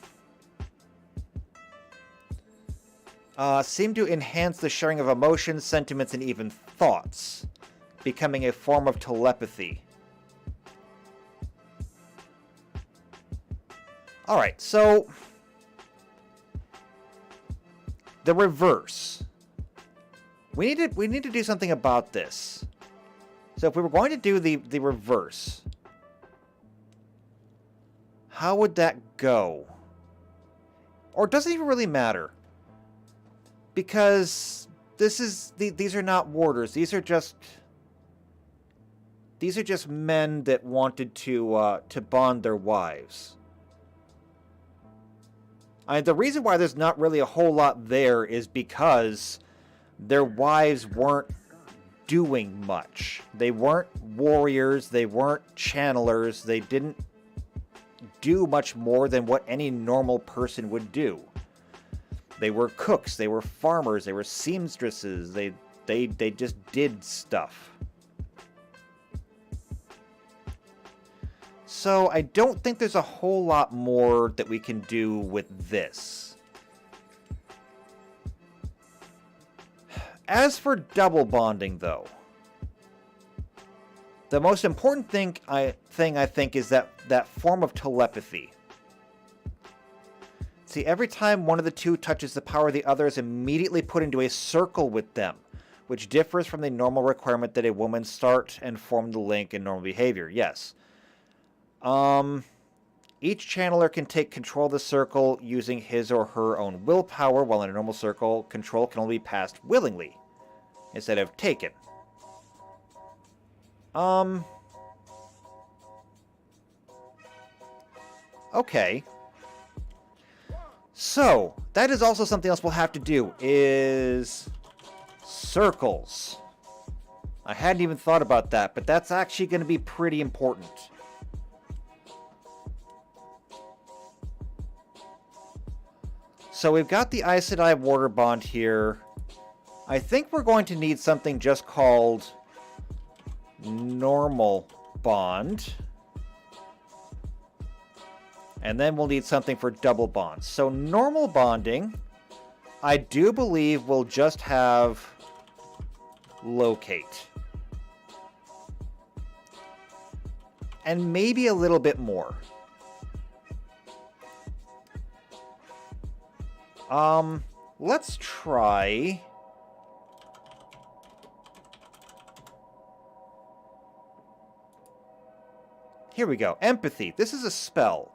Seemed to enhance the sharing of emotions, sentiments, and even thoughts, becoming a form of telepathy. Alright, so the reverse. We need to do something about this. So if we were going to do the reverse, how would that go? Or does it even really matter? Because these are not warders. These are just men that wanted to bond their wives. The reason why there's not really a whole lot there is because their wives weren't doing much. They weren't warriors, they weren't channelers, they didn't do much more than what any normal person would do. They were cooks, they were farmers, they were seamstresses, they just did stuff. So I don't think there's a whole lot more that we can do with this. As for double bonding, though, the most important thing I think is that form of telepathy. See, every time one of the two touches the power, the other is immediately put into a circle with them, which differs from the normal requirement that a woman start and form the link in normal behavior. Yes. Each channeler can take control of the circle using his or her own willpower, while in a normal circle, control can only be passed willingly, instead of taken. Okay. So, that is also something else we'll have to do, is circles. I hadn't even thought about that, but that's actually going to be pretty important. So we've got the Aes Sedai water bond here. I think we're going to need something just called normal bond. And then we'll need something for double bonds. So normal bonding, I do believe we'll just have locate. And maybe a little bit more. Let's try... Here we go. Empathy. This is a spell.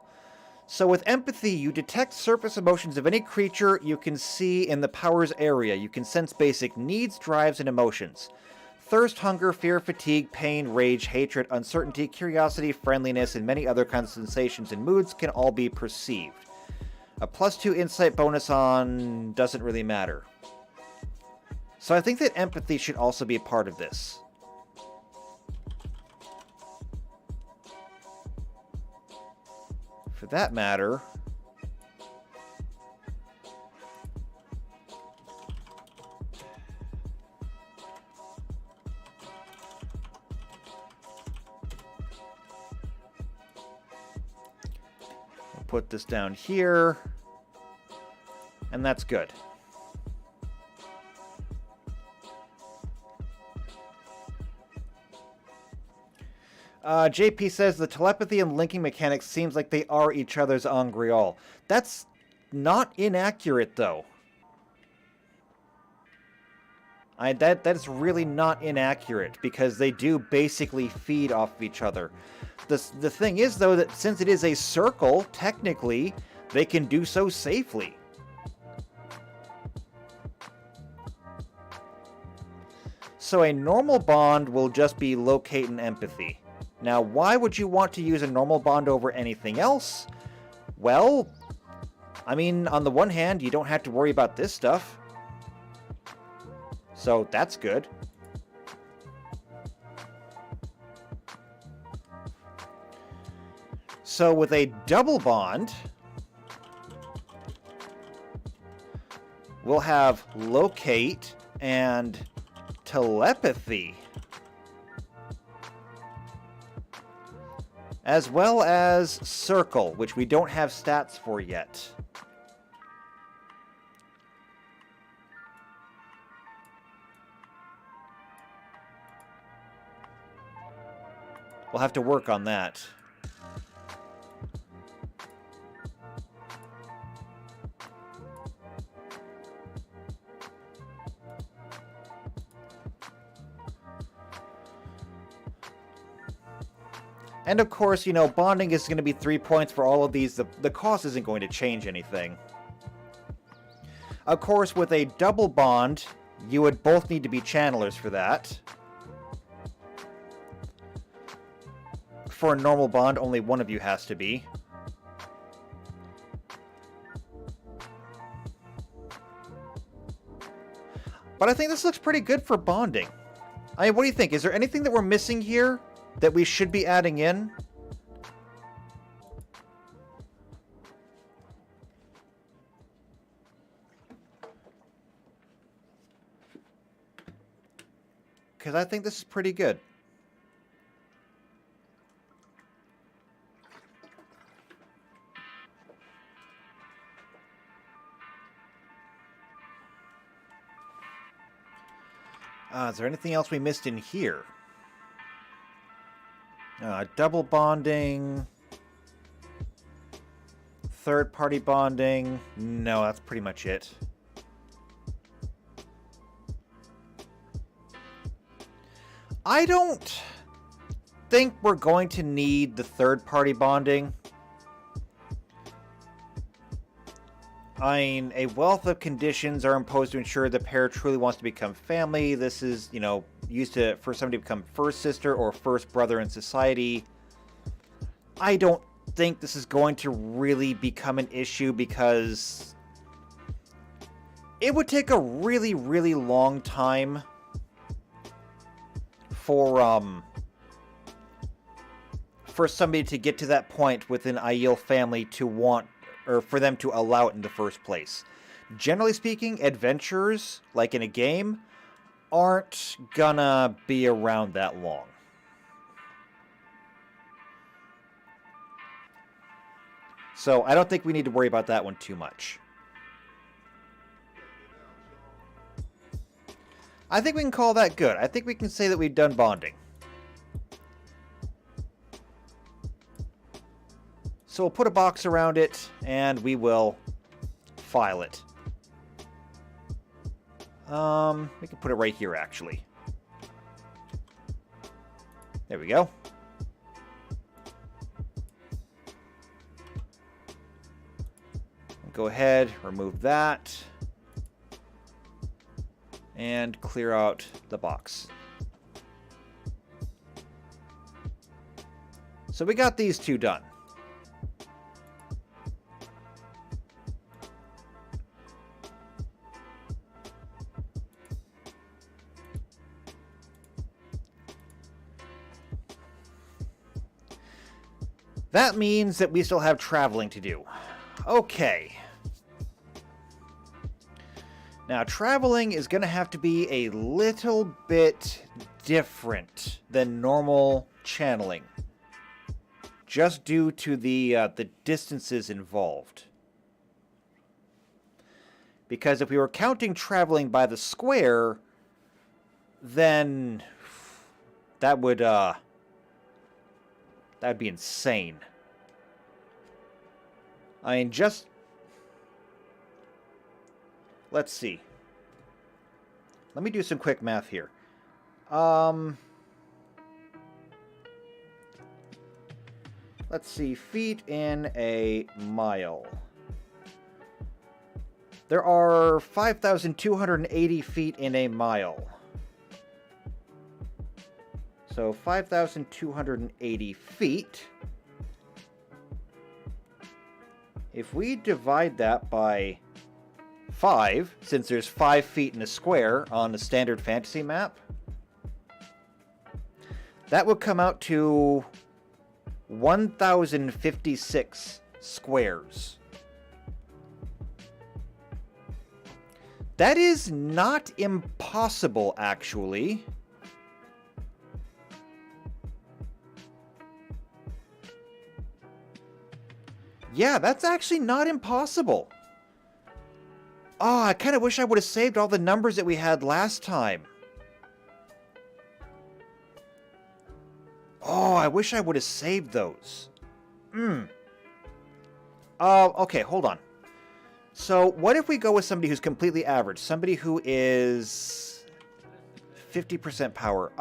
So with empathy, you detect surface emotions of any creature you can see in the power's area. You can sense basic needs, drives, and emotions. Thirst, hunger, fear, fatigue, pain, rage, hatred, uncertainty, curiosity, friendliness, and many other kinds of sensations and moods can all be perceived. A +2 insight bonus on doesn't really matter. So I think that empathy should also be a part of this. For that matter, I'll put this down here, and that's good. JP says the telepathy and linking mechanics seems like they are each other's Angreal. That's not inaccurate, though. That is really not inaccurate, because they do basically feed off of each other. The thing is, though, that since it is a circle, technically, they can do so safely. So a normal bond will just be locate and empathy. Now, why would you want to use a normal bond over anything else? Well, I mean, on the one hand, you don't have to worry about this stuff. So, that's good. So, with a double bond, we'll have locate and telepathy. As well as circle, which we don't have stats for yet. We'll have to work on that. And of course, you know, bonding is going to be 3 points for all of these. The cost isn't going to change anything. Of course, with a double bond, you would both need to be channelers for that. For a normal bond, only one of you has to be. but I think this looks pretty good for bonding. I mean, what do you think? Is there anything that we're missing here that we should be adding in? Because I think this is pretty good. Is there anything else we missed in here? Double bonding. Third-party bonding. No, that's pretty much it. I don't think we're going to need the third-party bonding. I mean, a wealth of conditions are imposed to ensure the pair truly wants to become family. This is, you know, used for somebody to become first sister or first brother in society. I don't think this is going to really become an issue because it would take a really, really long time for somebody to get to that point with an Aiel family to want, or for them to allow it in the first place. Generally speaking, adventurers, like in a game, aren't gonna be around that long. So I don't think we need to worry about that one too much. I think we can call that good. I think we can say that we've done bonding. So we'll put a box around it, and we will file it. We can put it right here, actually. There we go. Go ahead, remove that, and clear out the box. So we got these two done. That means that we still have traveling to do. Okay. Now, traveling is going to have to be a little bit different than normal channeling, just due to the distances involved. Because if we were counting traveling by the square, then that would that'd be insane. I mean, just... Let's see. Let me do some quick math here. Let's see. Feet in a mile. There are 5,280 feet in a mile. So 5,280 feet. If we divide that by 5, since there's 5 feet in a square on a standard fantasy map, that would come out to 1,056 squares. That is not impossible, actually. Yeah, that's actually not impossible. Oh, I kind of wish I would have saved all the numbers that we had last time. Oh, I wish I would have saved those. Okay, hold on. So, what if we go with somebody who's completely average? Somebody who is 50% power.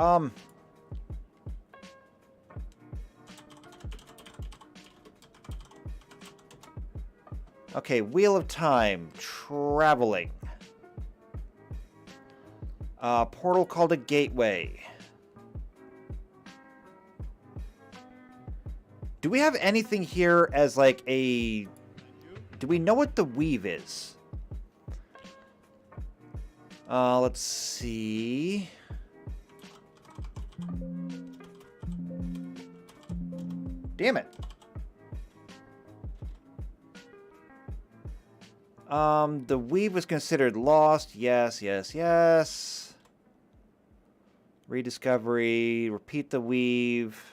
Okay, Wheel of Time. Traveling. Portal called a gateway. Do we have anything here as like a... Do we know what the weave is? Let's see. Damn it. The weave was considered lost. Yes, yes, yes. Rediscovery. Repeat the weave.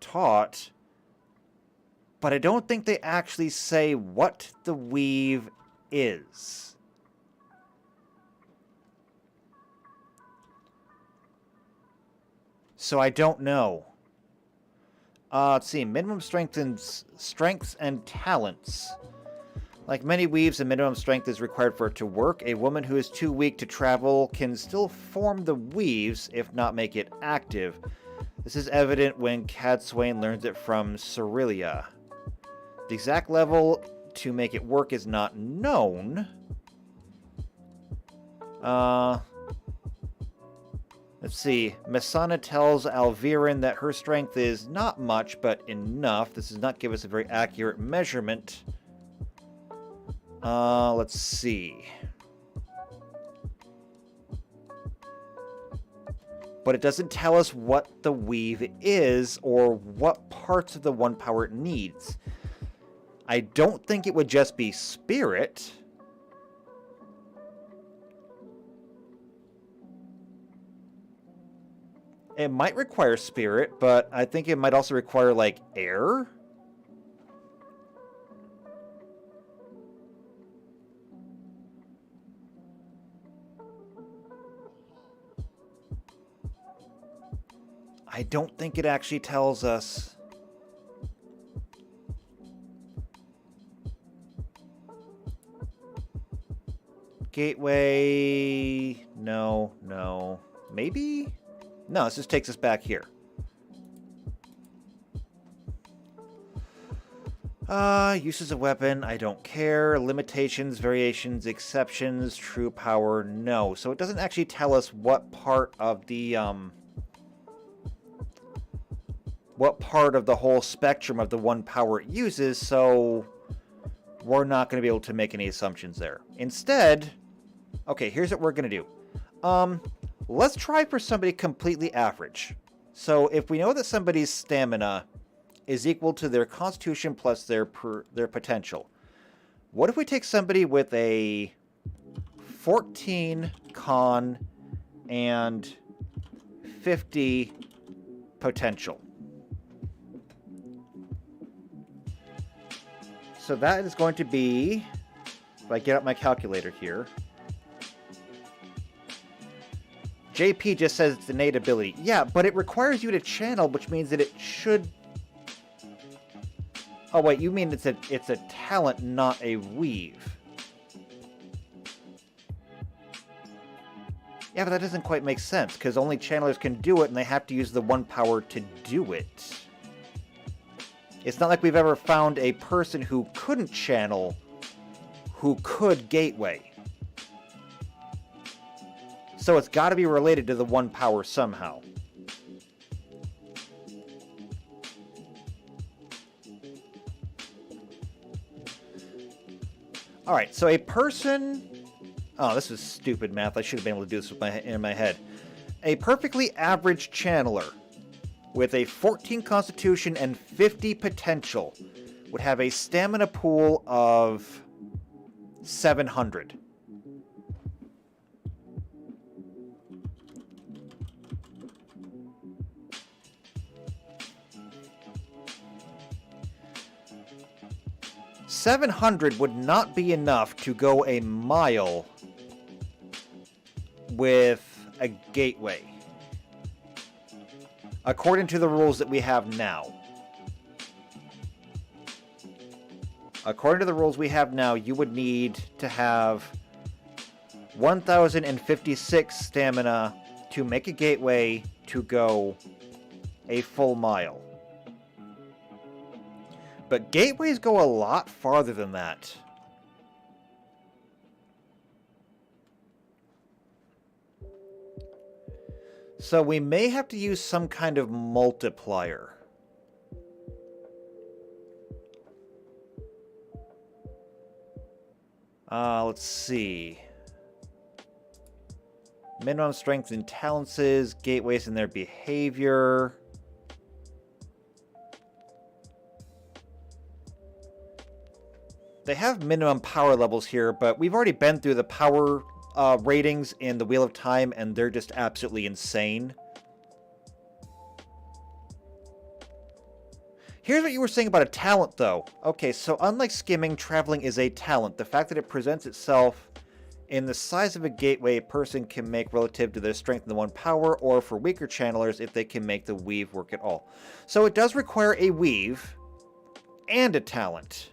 Taught. But I don't think they actually say what the weave is. So I don't know. Let's see. Minimum strengths and talents. Like many weaves, a minimum strength is required for it to work. A woman who is too weak to travel can still form the weaves, if not make it active. This is evident when Cadswain learns it from Cerelia. The exact level to make it work is not known. Let's see. Masana tells Alviren that her strength is not much, but enough. This does not give us a very accurate measurement. Let's see. But it doesn't tell us what the weave is or what parts of the one power it needs. I don't think it would just be spirit. It might require spirit, but I think it might also require, like, air? I don't think it actually tells us. Gateway... No, no. Maybe? No, this just takes us back here. Uses of weapon, I don't care. Limitations, variations, exceptions, true power, no. So it doesn't actually tell us what part of the, what part of the whole spectrum of the one power it uses, so we're not going to be able to make any assumptions there. Instead, okay, here's what we're going to do. Let's try for somebody completely average. So if we know that somebody's stamina is equal to their constitution plus their potential, what if we take somebody with a 14 con and 50 potential? So that is going to be, if I get up my calculator here, JP just says it's innate ability. Yeah, but it requires you to channel, which means that it should... Oh, wait, you mean it's a talent, not a weave. Yeah, but that doesn't quite make sense, because only channelers can do it, and they have to use the one power to do it. It's not like we've ever found a person who couldn't channel, who could gateway. So it's got to be related to the one power somehow. Alright, so a person... Oh, this is stupid math. I should have been able to do this with in my head. A perfectly average channeler with a 14 constitution and 50 potential would have a stamina pool of 700. $700 would not be enough to go a mile with a gateway, according to the rules that we have now. According to the rules we have now, you would need to have 1,056 stamina to make a gateway to go a full mile. But gateways go a lot farther than that. So we may have to use some kind of multiplier. Let's see. Minimum strength and talents is gateways in their behavior. They have minimum power levels here, but we've already been through the power ratings in the Wheel of Time, and they're just absolutely insane. Here's what you were saying about a talent, though. Okay, so unlike skimming, traveling is a talent. The fact that it presents itself in the size of a gateway a person can make relative to their strength in the one power, or for weaker channelers, if they can make the weave work at all. So it does require a weave and a talent.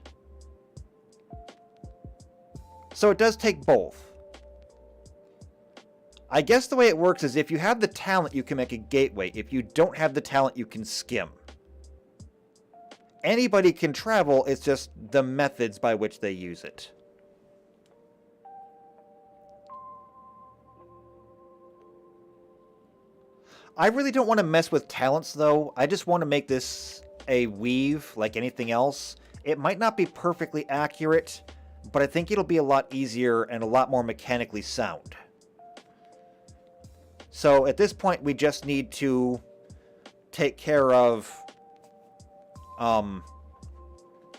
So it does take both. I guess the way it works is if you have the talent, you can make a gateway. If you don't have the talent, you can skim. Anybody can travel, it's just the methods by which they use it. I really don't want to mess with talents, though. I just want to make this a weave like anything else. It might not be perfectly accurate, but I think it'll be a lot easier and a lot more mechanically sound. So at this point, we just need to take care of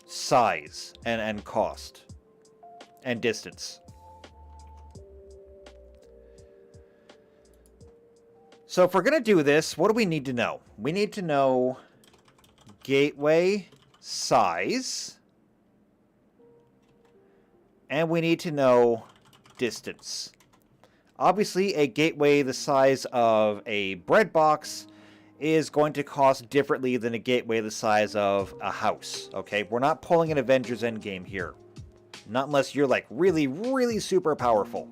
size and cost and distance. So if we're going to do this, what do we need to know? We need to know gateway size, and we need to know distance. Obviously, a gateway the size of a bread box is going to cost differently than a gateway the size of a house, okay? We're not pulling an Avengers Endgame here. Not unless you're, like, really, really super powerful.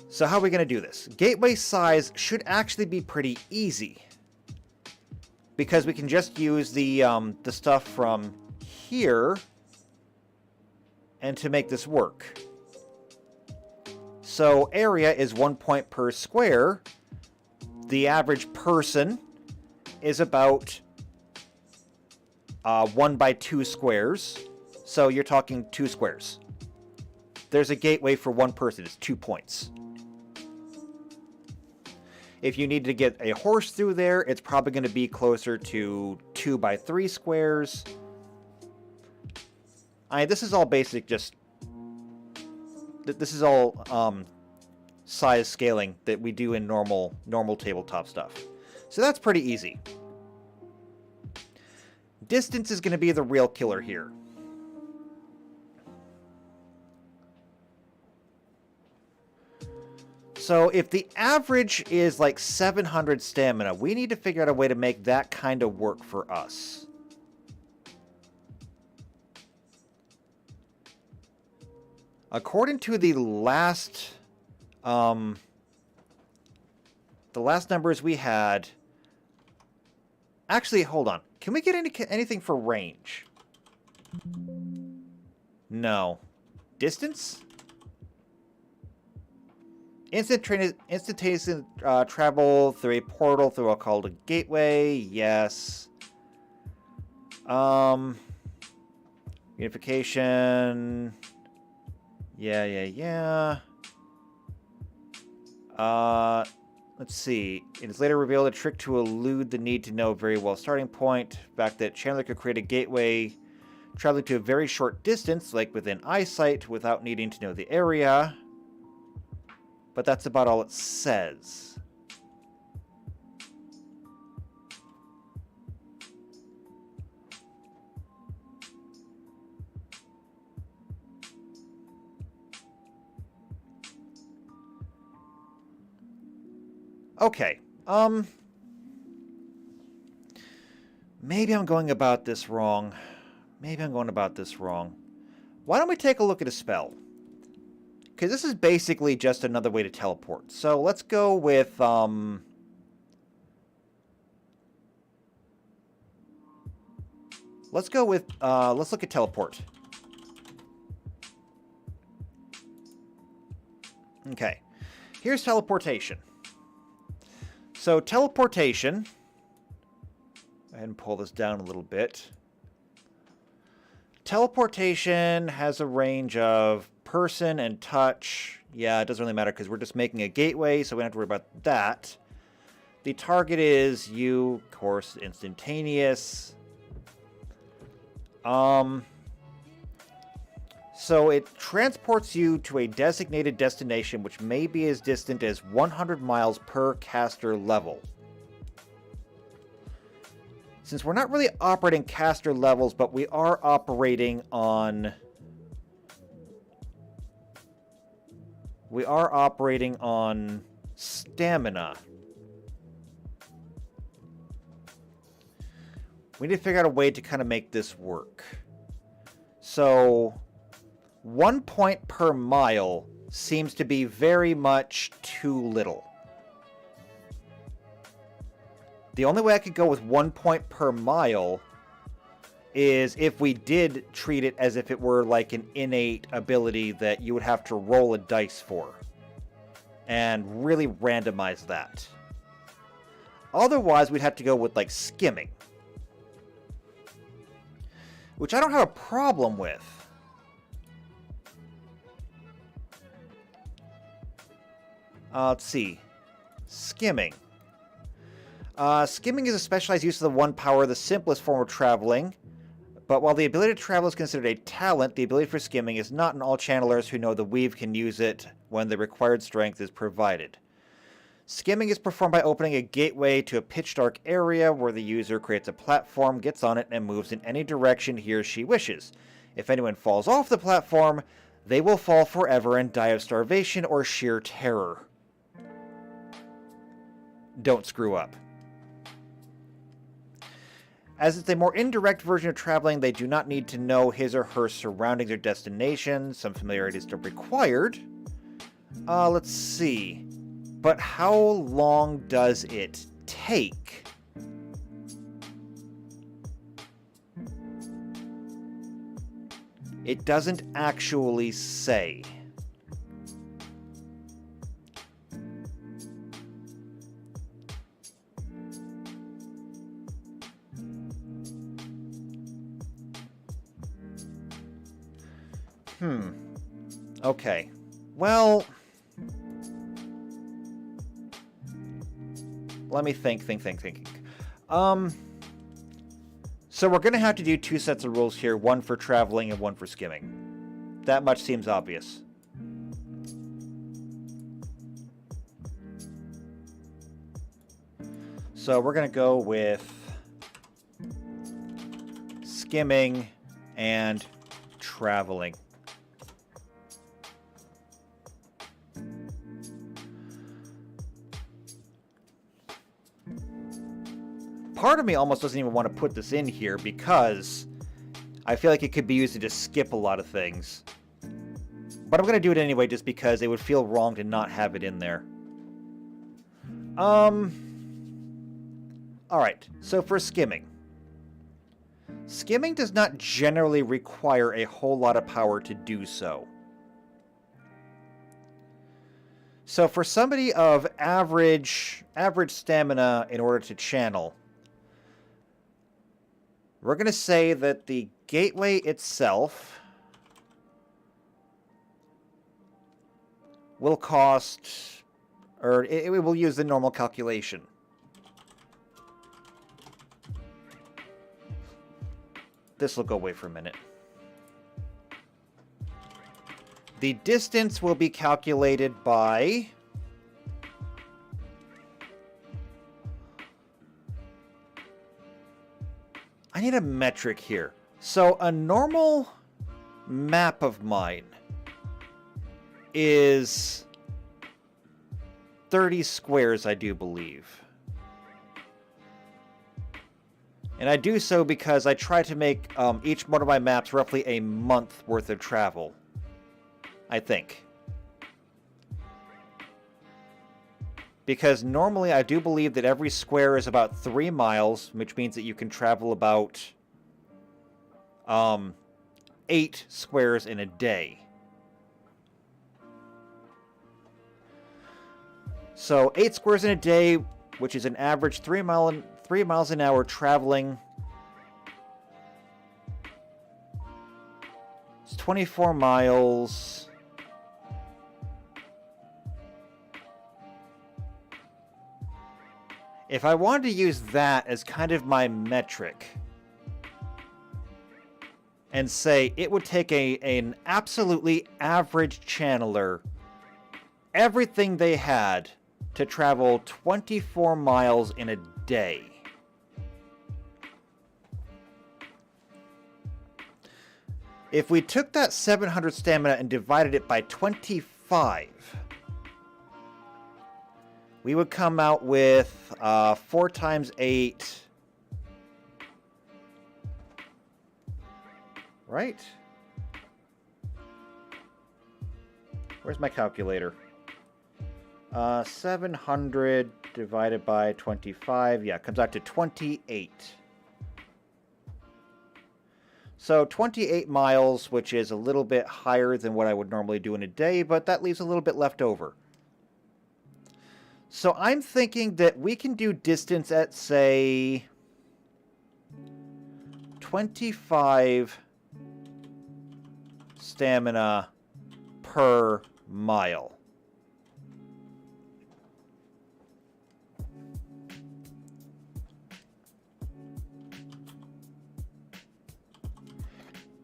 So how are we going to do this? Gateway size should actually be pretty easy, because we can just use the stuff from here and to make this work. So area is 1 point per square. The average person is about 1 by 2 squares. So you're talking 2 squares. There's a gateway for one person. It's 2 points. If you need to get a horse through there, it's probably going to be closer to 2 by 3 squares. This is all basic, just... This is all size scaling that we do in normal tabletop stuff. So that's pretty easy. Distance is going to be the real killer here. So if the average is like 700 stamina, we need to figure out a way to make that kind of work for us. According to the last numbers we had... Actually, hold on. Can we get anything for range? No. Distance? Instantaneous travel through a portal through a called a gateway. Yes. Unification. Yeah. Let's see. It is later revealed a trick to elude the need to know very well starting point. The fact that Chandler could create a gateway traveling to a very short distance, like within eyesight, without needing to know the area. But that's about all it says. Okay. Maybe I'm going about this wrong. Why don't we take a look at a spell? Because this is basically just another way to teleport. So let's go with... let's look at teleport. Okay. Here's teleportation. So teleportation... Go ahead and pull this down a little bit. Teleportation has a range of person and touch. Yeah, it doesn't really matter because we're just making a gateway, so we don't have to worry about that. The target is you, of course, instantaneous. So it transports you to a designated destination which may be as distant as 100 miles per caster level. Since we're not really operating caster levels, but we are operating on... stamina. We need to figure out a way to kind of make this work. So, 1 point per mile seems to be very much too little. The only way I could go with 1 point per mile is if we did treat it as if it were like an innate ability that you would have to roll a dice for. And really randomize that. Otherwise, we'd have to go with, like, skimming. Which I don't have a problem with. Let's see. Skimming. Skimming is a specialized use of the one power, the simplest form of traveling. But while the ability to travel is considered a talent, the ability for skimming is not, and all channelers who know the weave can use it when the required strength is provided. Skimming is performed by opening a gateway to a pitch-dark area where the user creates a platform, gets on it, and moves in any direction he or she wishes. If anyone falls off the platform, they will fall forever and die of starvation or sheer terror. Don't screw up. As it's a more indirect version of traveling, they do not need to know his or her surroundings or destination. Some familiarity is still required. Let's see. But how long does it take? It doesn't actually say. Okay. Well, let me think. So we're going to have to do two sets of rules here, one for traveling and one for skimming. That much seems obvious. So we're going to go with skimming and traveling. Part of me almost doesn't even want to put this in here because I feel like it could be used to just skip a lot of things. But I'm going to do it anyway just because it would feel wrong to not have it in there. Alright, so for skimming. Skimming does not generally require a whole lot of power to do so. So for somebody of average stamina in order to channel, we're going to say that the gateway itself will cost, or it will use the normal calculation. This will go away for a minute. The distance will be calculated by... I need a metric here. So a normal map of mine is 30 squares, I do believe. And I do so because I try to make each one of my maps roughly a month worth of travel. I think. Because normally I do believe that every square is about 3 miles, which means that you can travel about 8 squares in a day. So 8 squares in a day, which is an average 3 miles an hour traveling. 24 miles. If I wanted to use that as kind of my metric and say it would take an absolutely average channeler, everything they had, to travel 24 miles in a day. If we took that 700 stamina and divided it by 25, we would come out with 4 times 8. Right? Where's my calculator? 700 divided by 25. Yeah, comes out to 28. So 28 miles, which is a little bit higher than what I would normally do in a day, but that leaves a little bit left over. So I'm thinking that we can do distance at, say, 25 stamina per mile.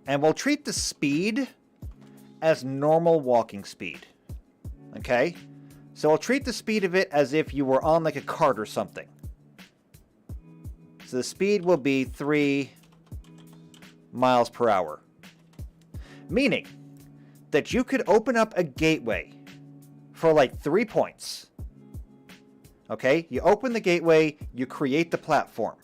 And we'll treat the speed as normal walking speed. Okay? So we'll treat the speed of it as if you were on like a cart or something. So the speed will be 3 miles per hour. Meaning that you could open up a gateway for like 3 points. Okay? You open the gateway, you create the platform.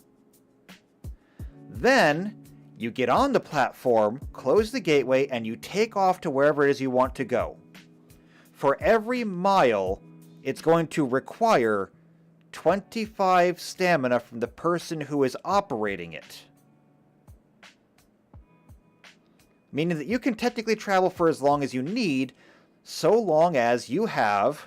Then you get on the platform, close the gateway, and you take off to wherever it is you want to go. For every mile, it's going to require 25 stamina from the person who is operating it. Meaning that you can technically travel for as long as you need, so long as you have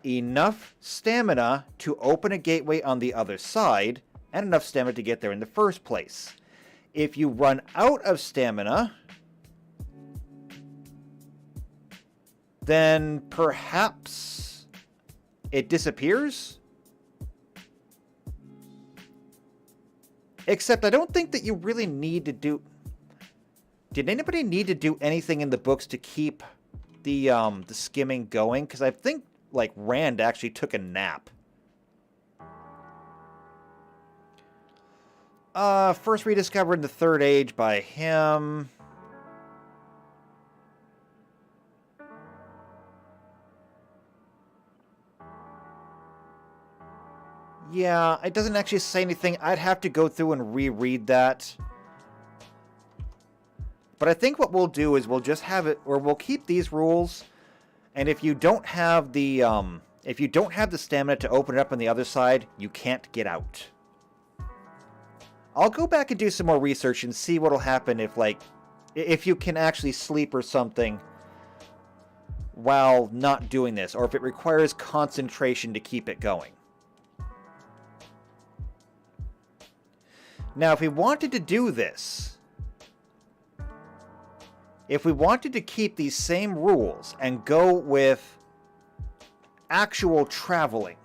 enough stamina to open a gateway on the other side, and enough stamina to get there in the first place. If you run out of stamina, then perhaps it disappears? Except I don't think that you really need to do... Did anybody need to do anything in the books to keep the skimming going? Because I think, like, Rand actually took a nap. First rediscovered in the Third Age by him. Yeah, it doesn't actually say anything. I'd have to go through and reread that. But I think what we'll do is we'll just have it, or we'll keep these rules, and if you don't have the stamina to open it up on the other side, you can't get out. I'll go back and do some more research and see what'll happen if you can actually sleep or something while not doing this, or if it requires concentration to keep it going. Now, if we wanted to do this, if we wanted to keep these same rules and go with actual traveling,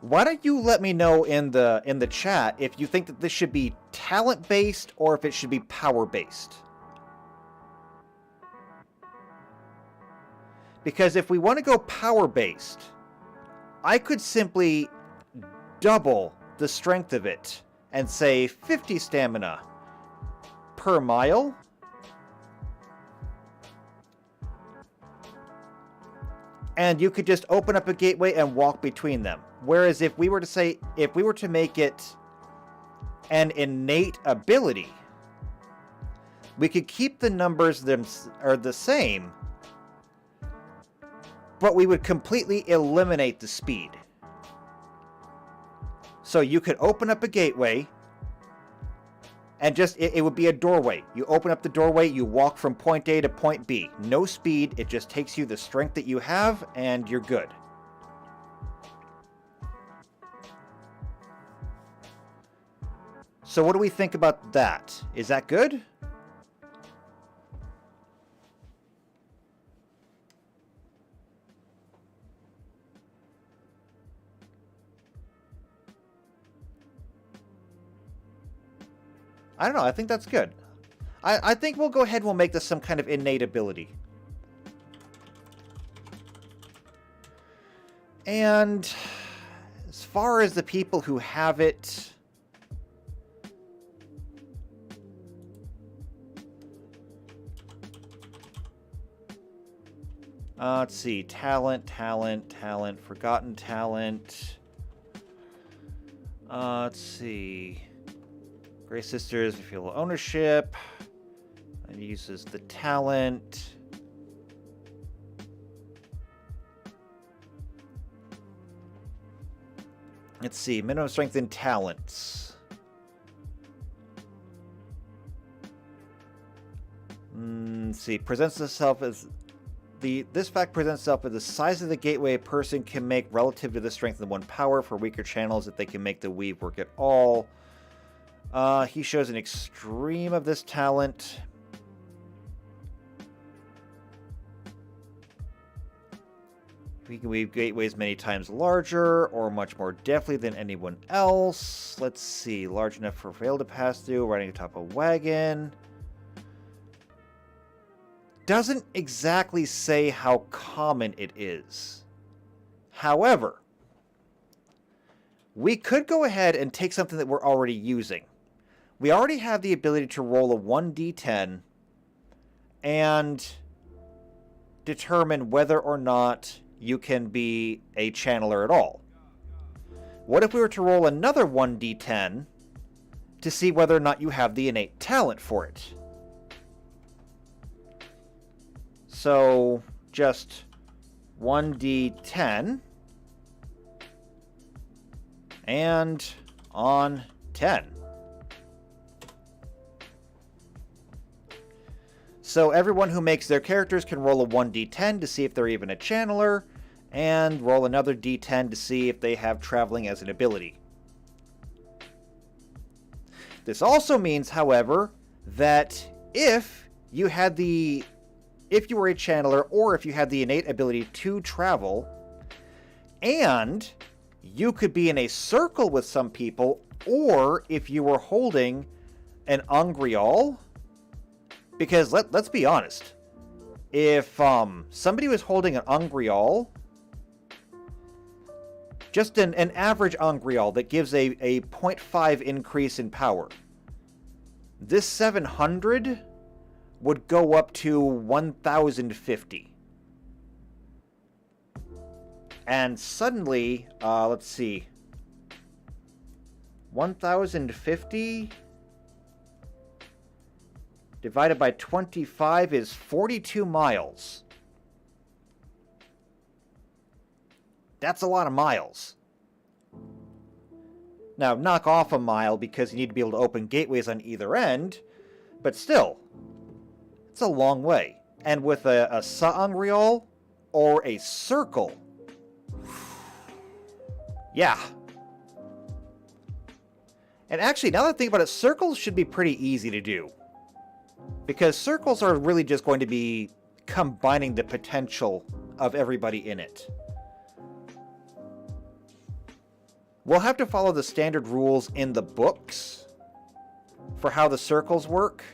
why don't you let me know in the chat if you think that this should be talent-based or if it should be power-based. Because if we want to go power-based, I could simply double the strength of it and say 50 stamina per mile. And you could just open up a gateway and walk between them. Whereas if we were to make it an innate ability, we could keep the numbers the same, but we would completely eliminate the speed. So you could open up a gateway, and it would be a doorway. You open up the doorway, you walk from point A to point B. No speed, it just takes you the strength that you have, and you're good. So what do we think about that? Is that good? I don't know. I think that's good. I think we'll go ahead and we'll make this some kind of innate ability. And as far as the people who have it... let's see. Talent, forgotten talent. Let's see. Grey Sisters, feel ownership. And uses the talent. Let's see. Minimum strength in talents. Let's see. Presents itself as... This fact presents itself as the size of the gateway a person can make relative to the strength of one power. For weaker channels, if they can make the weave work at all. He shows an extreme of this talent. We can weave gateways many times larger or much more deftly than anyone else. Let's see. Large enough for Veil to pass through, riding atop a wagon. Doesn't exactly say how common it is. However, we could go ahead and take something that we're already using. We already have the ability to roll a 1d10 and determine whether or not you can be a channeler at all. What if we were to roll another 1d10 to see whether or not you have the innate talent for it? So, just 1d10 and on 10. So everyone who makes their characters can roll a 1d10 to see if they're even a channeler, and roll another d10 to see if they have traveling as an ability. This also means, however, that if you were a channeler, or if you had the innate ability to travel, and you could be in a circle with some people, or if you were holding an Ungrial, because let's be honest, if somebody was holding an Ungrial, just an average Ungrial that gives a 0.5 increase in power, this 700 would go up to 1050. And suddenly, let's see, 1050 divided by 25 is 42 miles. That's a lot of miles. Now, knock off a mile because you need to be able to open gateways on either end, but still, it's a long way. And with a Sa'angreal or a circle, yeah. And actually, now that I think about it, circles should be pretty easy to do. Because circles are really just going to be combining the potential of everybody in it. We'll have to follow the standard rules in the books for how the circles work.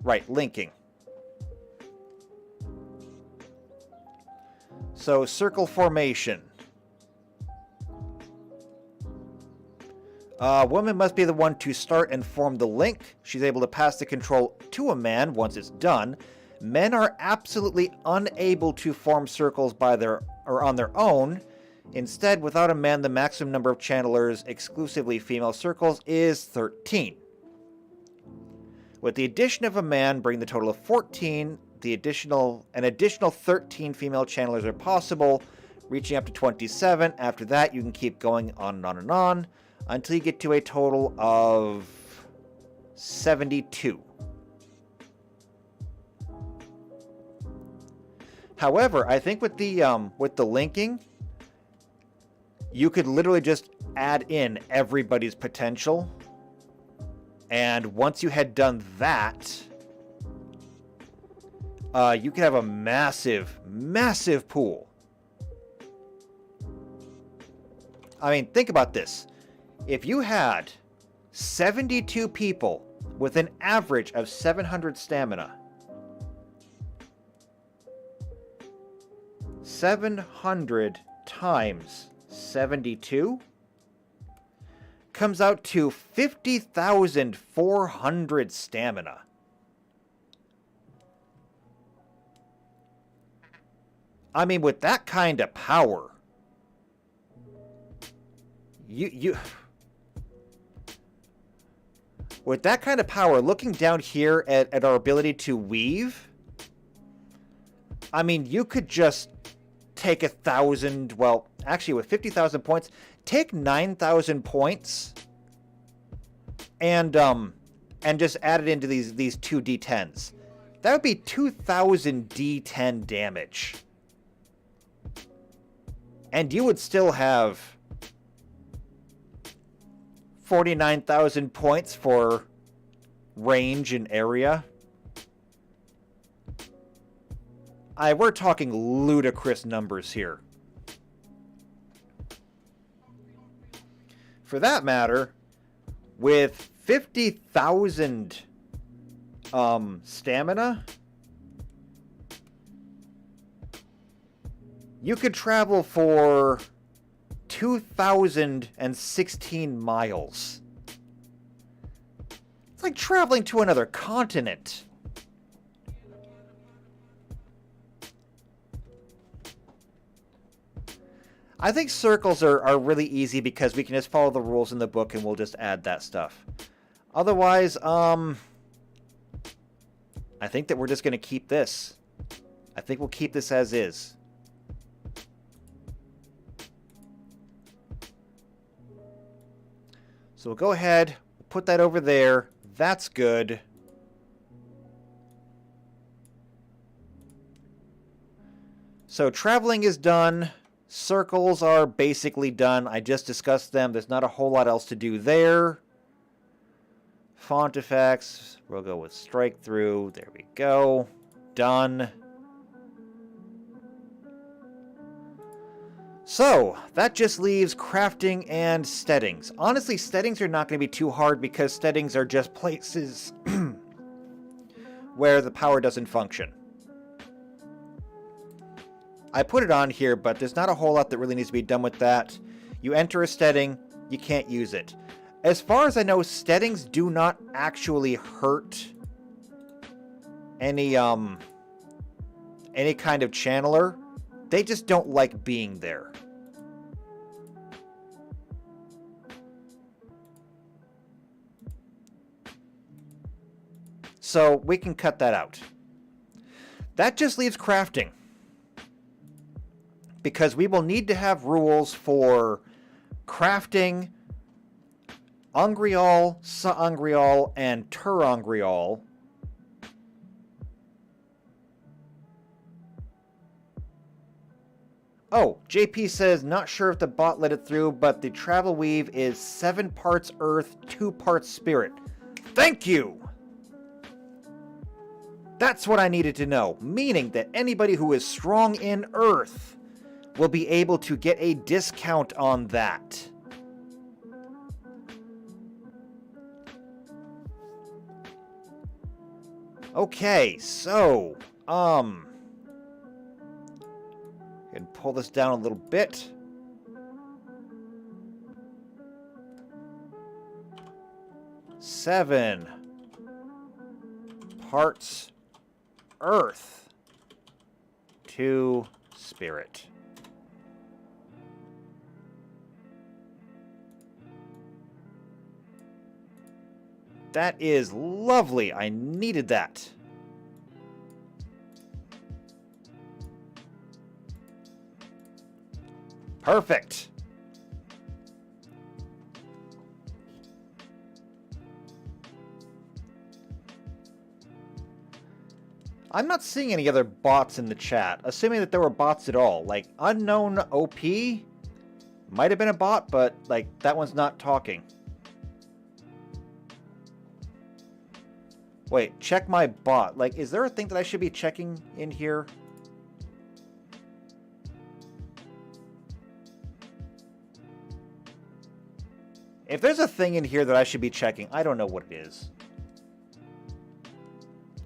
Right, linking. So, circle formation. A woman must be the one to start and form the link. She's able to pass the control to a man once it's done. Men are absolutely unable to form circles on their own. Instead, without a man, the maximum number of channelers, exclusively female circles, is 13. With the addition of a man, bring the total of 14. An additional 13 female channelers are possible, reaching up to 27. After that, you can keep going on and on and on, until you get to a total of 72. However, I think with the linking, you could literally just add in everybody's potential. And once you had done that, you could have a massive, massive pool. I mean, think about this. If you had 72 people with an average of 700 stamina, 700 times 72 comes out to 50,400 stamina. I mean, with that kind of power, with that kind of power, looking down here at our ability to weave, I mean, you could just take 1,000, well, actually with 50,000 points, take 9,000 points and just add it into these two D10s. That would be 2,000 D10 damage. And you would still have 49,000 points for range and area. We're talking ludicrous numbers here. For that matter, with 50,000 stamina, you could travel for 2,016 miles. It's like traveling to another continent. I think circles are really easy because we can just follow the rules in the book and we'll just add that stuff. Otherwise, I think that we're just going to keep this. I think we'll keep this as is. So we'll go ahead, put that over there. That's good. So traveling is done. Circles are basically done. I just discussed them. There's not a whole lot else to do there. Font effects. We'll go with strike through. There we go. Done. So, that just leaves crafting and steadings. Honestly, steadings are not going to be too hard because steadings are just places where the power doesn't function. I put it on here, but there's not a whole lot that really needs to be done with that. You enter a steading, you can't use it. As far as I know, steadings do not actually hurt any kind of channeler. They just don't like being there. So we can cut that out. That just leaves crafting. Because we will need to have rules for crafting Ungrial, Saungrial, and Turungrial. Oh, JP says, not sure if the bot let it through, but the travel weave is 7 parts earth, 2 parts spirit. Thank you! That's what I needed to know, meaning that anybody who is strong in earth will be able to get a discount on that. Okay, so, can pull this down a little bit. Seven parts earth, 2 spirit. That is lovely. I needed that. Perfect. I'm not seeing any other bots in the chat, assuming that there were bots at all. Like, unknown OP? Might have been a bot, but, like, that one's not talking. Wait, check my bot. Like, is there a thing that I should be checking in here? If there's a thing in here that I should be checking, I don't know what it is.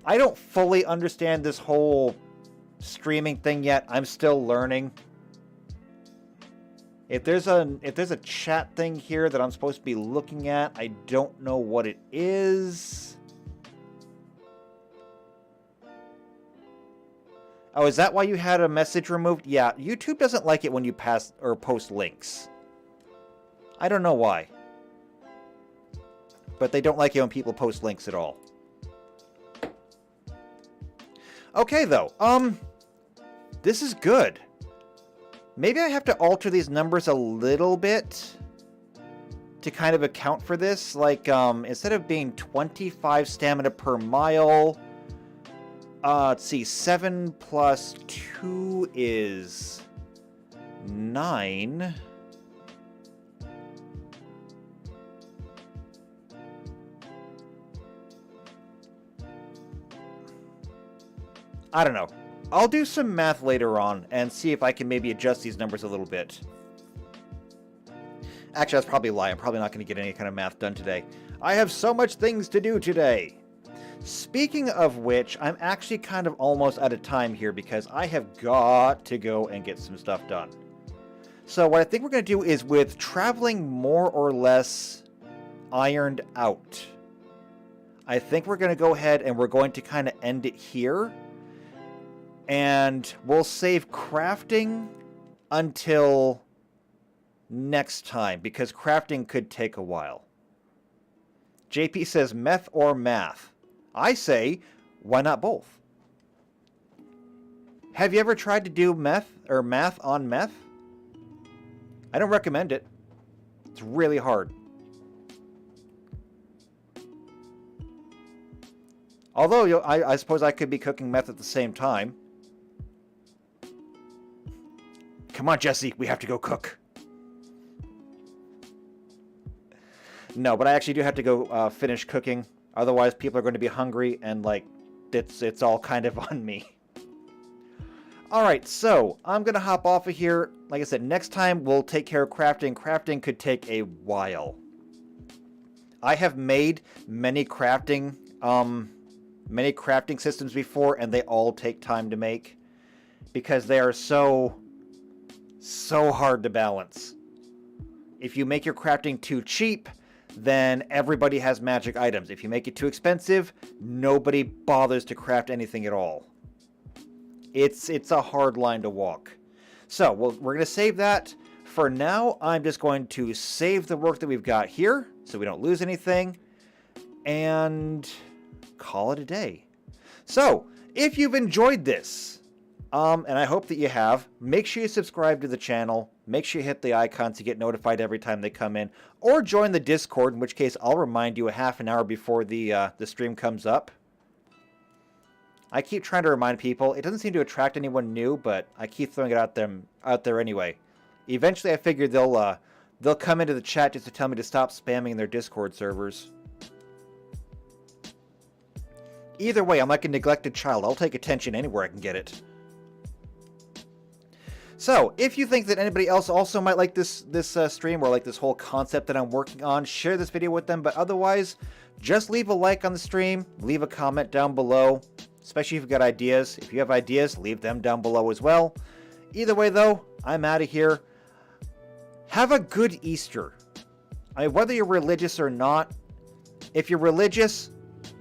I don't fully understand this whole streaming thing yet. I'm still learning. If there's a chat thing here that I'm supposed to be looking at, I don't know what it is. Oh, is that why you had a message removed? Yeah, YouTube doesn't like it when you pass or post links. I don't know why. But they don't like it when people post links at all. Okay, though. This is good. Maybe I have to alter these numbers a little bit to kind of account for this. Like, instead of being 25 stamina per mile, let's see, 7 plus 2 is 9. I don't know. I'll do some math later on and see if I can maybe adjust these numbers a little bit. Actually, that's probably a lie. I'm probably not going to get any kind of math done today. I have so much things to do today. Speaking of which, I'm actually kind of almost out of time here because I have got to go and get some stuff done. So what I think we're going to do is, with traveling more or less ironed out, I think we're going to go ahead and we're going to kind of end it here. And we'll save crafting until next time, because crafting could take a while. JP says meth or math. I say, why not both? Have you ever tried to do meth or math on meth? I don't recommend it. It's really hard. Although I suppose I could be cooking meth at the same time. Come on, Jesse, we have to go cook. No, but I actually do have to go finish cooking. Otherwise, people are going to be hungry, and, like, it's all kind of on me. Alright, so, I'm going to hop off of here. Like I said, next time we'll take care of crafting. Crafting could take a while. I have made many crafting systems before, and they all take time to make. Because they are so hard to balance. If you make your crafting too cheap, then everybody has magic items. If you make it too expensive, nobody bothers to craft anything at all. It's a hard line to walk. So, we're going to save that. For now, I'm just going to save the work that we've got here, so we don't lose anything, and call it a day. So, if you've enjoyed this, and I hope that you have, make sure you subscribe to the channel. Make sure you hit the icon to get notified every time they come in. Or join the Discord, in which case I'll remind you a half an hour before the stream comes up. I keep trying to remind people. It doesn't seem to attract anyone new, but I keep throwing it out there anyway. Eventually I figure they'll come into the chat just to tell me to stop spamming their Discord servers. Either way, I'm like a neglected child. I'll take attention anywhere I can get it. So, if you think that anybody else also might like this stream, or like this whole concept that I'm working on, share this video with them. But otherwise, just leave a like on the stream, leave a comment down below, especially if you've got ideas. If you have ideas, leave them down below as well. Either way, though, I'm out of here. Have a good Easter. I mean, whether you're religious or not, if you're religious,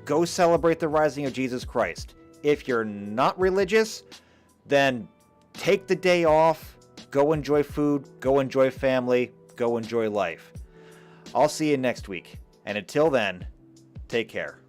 go celebrate the rising of Jesus Christ. If you're not religious, then take the day off, go enjoy food, go enjoy family, go enjoy life. I'll see you next week. And until then, take care.